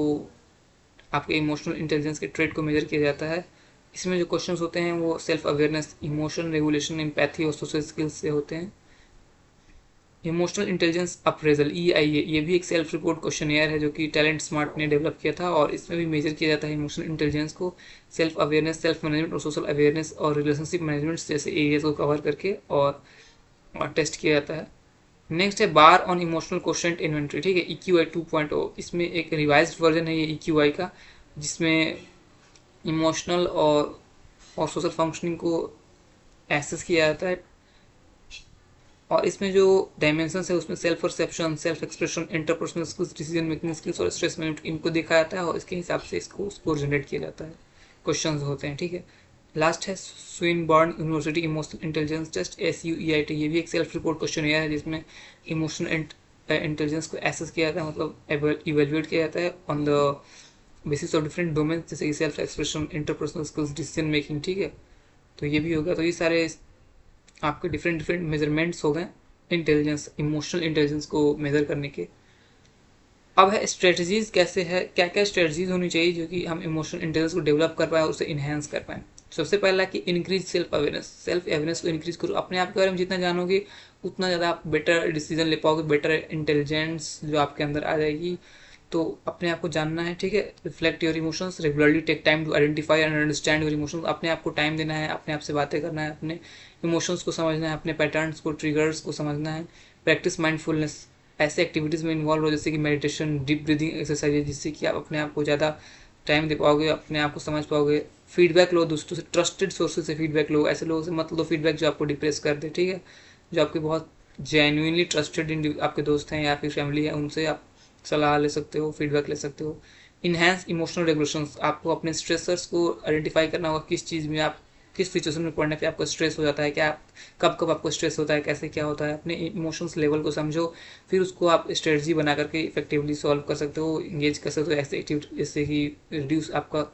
आपके इमोशनल इंटेलिजेंस के ट्रेट को मेजर किया जाता है। इसमें जो क्वेश्चंस होते हैं वो self awareness, emotion regulation, empathy और सोशल स्किल्स से होते हैं। इमोशनल इंटेलिजेंस अप्रेजल, EIA, ये भी एक सेल्फ रिपोर्ट क्वेश्चनेयर है जो कि टैलेंट स्मार्ट ने डेवलप किया था, और इसमें भी मेजर किया जाता है इमोशनल इंटेलिजेंस को सेल्फ अवेयरनेस, सेल्फ मैनेजमेंट और सोशल अवेयरनेस और रिलेशनशिप मैनेजमेंट जैसे एरियाज को कवर करके और टेस्ट किया जाता है। नेक्स्ट है बार ऑन इमोशनल क्वोशेंट इन्वेंटरी, ठीक है, EQI 2.0। इसमें एक रिवाइज्ड वर्जन है ये EQI का, जिसमें इमोशनल और सोशल फंक्शनिंग को एक्सेस किया जाता है, और इसमें जो डायमेंशन है उसमें self perception, self expression, interpersonal skills, decision making skills और स्ट्रेस मैनेजमेंट, इनको देखा जाता है और इसके हिसाब से इसको स्कोर जनरेट किया जाता है, क्वेश्चन होते हैं, ठीक है। लास्ट है Swinburne University emotional intelligence test, SUEIT। ये भी एक सेल्फ रिपोर्ट क्वेश्चनेयर है जिसमें इमोशनल इंटेलिजेंस को एसेस किया जाता है, मतलब इवेल्युएट किया जाता है on the basis of different domain, जैसे कि self expression, interpersonal skills, decision making, ठीक है। तो ये भी होगा। तो ये सारे आपके डिफरेंट मेजरमेंट्स हो गए इंटेलिजेंस, इमोशनल इंटेलिजेंस को मेजर करने के। अब है स्ट्रेटजीज, कैसे है, क्या क्या स्ट्रेटजीज होनी चाहिए जो कि हम इमोशनल इंटेलिजेंस को डेवलप कर पाए और उसे इन्हेंस कर पाए। सबसे पहला कि increase self awareness, self awareness को इंक्रीज करो। अपने आप के बारे में जितना जानोगे उतना ज़्यादा आप बेटर डिसीजन ले पाओगे, बेटर इंटेलिजेंस जो आपके अंदर आ जाएगी। तो अपने आप को जानना है, ठीक है। Reflect your emotions, regularly take time to identify and understand your emotions. अपने आप को टाइम देना है, अपने आप से बातें करना है, अपने इमोशंस को समझना है, अपने पैटर्न्स को, ट्रिगर्स को समझना है। प्रैक्टिस माइंडफुलनेस, ऐसे एक्टिविटीज़ में इन्वॉल्व हो जैसे कि मेडिटेशन, डीप ब्रीदिंग एक्सरसाइज, जिससे कि आप अपने आप को ज़्यादा टाइम दे पाओगे, अपने आप को समझ पाओगे। फीडबैक लो दोस्तों से, ट्रस्टेड सोर्सेज से फीडबैक लो। ऐसे लोगों से मत लो फीडबैक जो आपको डिप्रेस कर दे, ठीक है। जो आपके बहुत जेन्युइनली ट्रस्टेड आपके दोस्त हैं या फिर फैमिली है, उनसे आप सलाह ले सकते हो, फीडबैक ले सकते हो। इनहेंस इमोशनल रेगुलेशंस, आपको अपने स्ट्रेसर्स को आइडेंटिफाई करना होगा, किस चीज़ में आप किस सिचुएशन में पढ़ने पे आपको स्ट्रेस हो जाता है, क्या कब कब आपको स्ट्रेस होता है, कैसे क्या होता है। अपने इमोशंस लेवल को समझो, फिर उसको आप स्ट्रेटजी बना करके इफेक्टिवली सॉल्व कर सकते हो, इंगेज कर सकते हो ऐसे एक्टिविटी, जैसे कि रिड्यूस आपका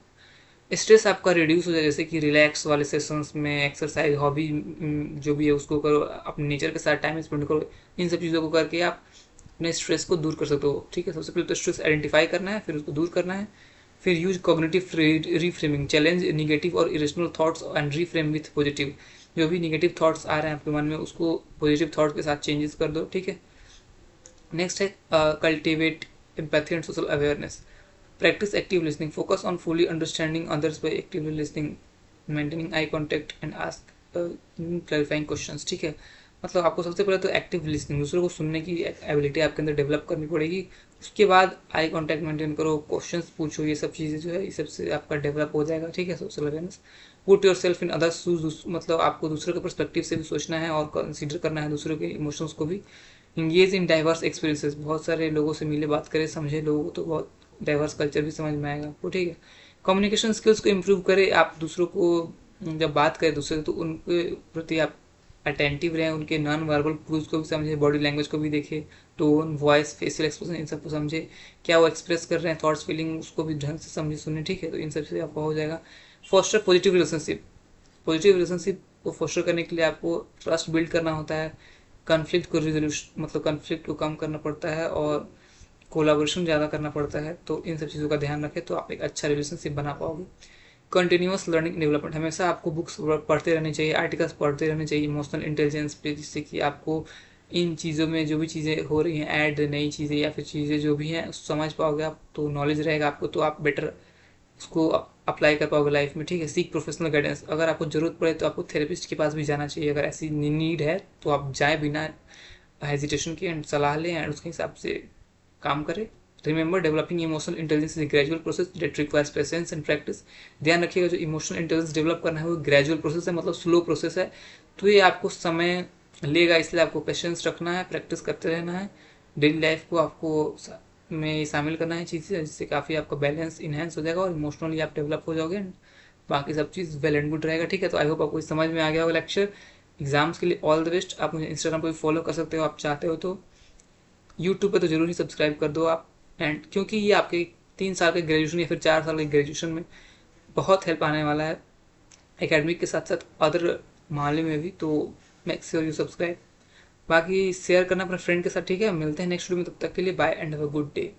स्ट्रेस आपका रिड्यूस हो जाए, जैसे कि रिलैक्स वाले सेशंस में एक्सरसाइज, हॉबी जो भी है उसको करो, अपने नेचर के साथ टाइम स्पेंड करो। इन सब चीज़ों को करके आप अपने स्ट्रेस को दूर कर सकते हो, ठीक है। सबसे पहले तो स्ट्रेस आइडेंटिफाई करना है, फिर उसको दूर करना है। फिर use cognitive reframing, challenge negative और irrational thoughts and reframe with positive. जो भी निगेटिव थॉट्स आ रहे हैं आपके मन में उसको पॉजिटिव थॉट्स के साथ चेंजेस कर दो, ठीक है। नेक्स्ट है cultivate empathy and social awareness. Practice active listening, focus on fully understanding others by actively listening, maintaining eye contact and ask clarifying questions, ठीक है। मतलब आपको सबसे पहले तो एक्टिव लिसनिंग, दूसरों को सुनने की एबिलिटी आपके अंदर डेवलप करनी पड़ेगी। उसके बाद आई कांटेक्ट मेंटेन करो, क्वेश्चंस पूछो, ये सब चीज़ें जो है ये सबसे आपका डेवलप हो जाएगा, ठीक है। Social awareness, put your self in others shoes, मतलब आपको दूसरों के पर्सपेक्टिव से भी सोचना है और कंसीडर करना है दूसरों के इमोशंस को भी। इंगेज इन डाइवर्स एक्सपीरियंसेस, बहुत सारे लोगों से मिले, बात करें, समझे लोगों को, तो बहुत डाइवर्स कल्चर भी समझ में आएगा आपको, ठीक है। कम्युनिकेशन स्किल्स को इम्प्रूव करें, आप दूसरों को जब बात करें दूसरे तो उनके प्रति आप अटेंटिव रहें, उनके नॉन वर्बल क्लूज को भी समझे, बॉडी लैंग्वेज को भी देखे, टोन, वॉइस, फेशियल एक्सप्रेशन, इन सबको समझे, क्या वो एक्सप्रेस कर रहे हैं, थॉट्स, फीलिंग, उसको भी ढंग से समझे, सुने, ठीक है। तो इन सब से आपका हो जाएगा। Foster positive relationship, positive relationship को फोस्टर करने के लिए आपको ट्रस्ट बिल्ड करना होता है, कन्फ्लिक्ट को रिजोल्यूशन, मतलब कन्फ्लिक्ट को कम करना पड़ता है और कोलाबोरेशन ज़्यादा करना पड़ता है। तो इन सब चीज़ों का ध्यान रखें तो आप एक अच्छा रिलेशनशिप बना पाओगे। कंटिन्यूअस लर्निंग डेवलपमेंट, हमेशा आपको बुक्स पढ़ते रहने चाहिए, आर्टिकल्स पढ़ते रहने चाहिए इमोशनल इंटेलिजेंस पे, जिससे कि आपको इन चीज़ों में जो भी चीज़ें हो रही हैं, ऐड नई चीज़ें या फिर चीज़ें जो भी हैं समझ पाओगे आप, तो नॉलेज रहेगा आपको, तो आप बेटर उसको अप्लाई कर पाओगे लाइफ में, ठीक है। सीख प्रोफेशनल गाइडेंस, अगर आपको ज़रूरत पड़े तो आपको थेरेपिस्ट के पास भी जाना चाहिए, अगर ऐसी नीड है तो आप जाए बिना हेजिटेशन के, एंड सलाह लें एंड उसके हिसाब से काम करें। Remember, developing emotional intelligence is gradual process that requires patience and practice. ध्यान रखिएगा, जो इमोशनल इंटेलिजेंस डेवलप करना है वो ग्रेजुअल प्रोसेस है, मतलब स्लो प्रोसेस है, तो ये आपको समय लेगा, इसलिए आपको पेशेंस रखना है, प्रैक्टिस करते रहना है, डेली लाइफ को आपको में शामिल करना है चीज़ें, जिससे काफ़ी आपका बैलेंस इन्हेंस हो जाएगा और इमोशनली आप डेवलप हो जाओगे, एंड बाकी सब चीज़ वेल एंड गुड रहेगा, ठीक है। तो आई होप आपको समझ में आ गया होगा लेक्चर। एग्जाम्स के लिए ऑल द बेस्ट। आप मुझे इंस्टाग्राम पर भी फॉलो कर सकते हो, आप चाहते हो तो। यूट्यूब पे तो जरूर ही सब्सक्राइब कर दो आप, एंड क्योंकि ये आपके 3 साल के ग्रेजुएशन या फिर 4 साल के ग्रेजुएशन में बहुत हेल्प आने वाला है, एकेडमिक के साथ साथ अदर मामले में भी, तो मेक श्योर यू सब्सक्राइब। बाकी शेयर करना अपने फ्रेंड के साथ, ठीक है। मिलते हैं नेक्स्ट वीडियो में, तब तक के लिए bye and have a good day.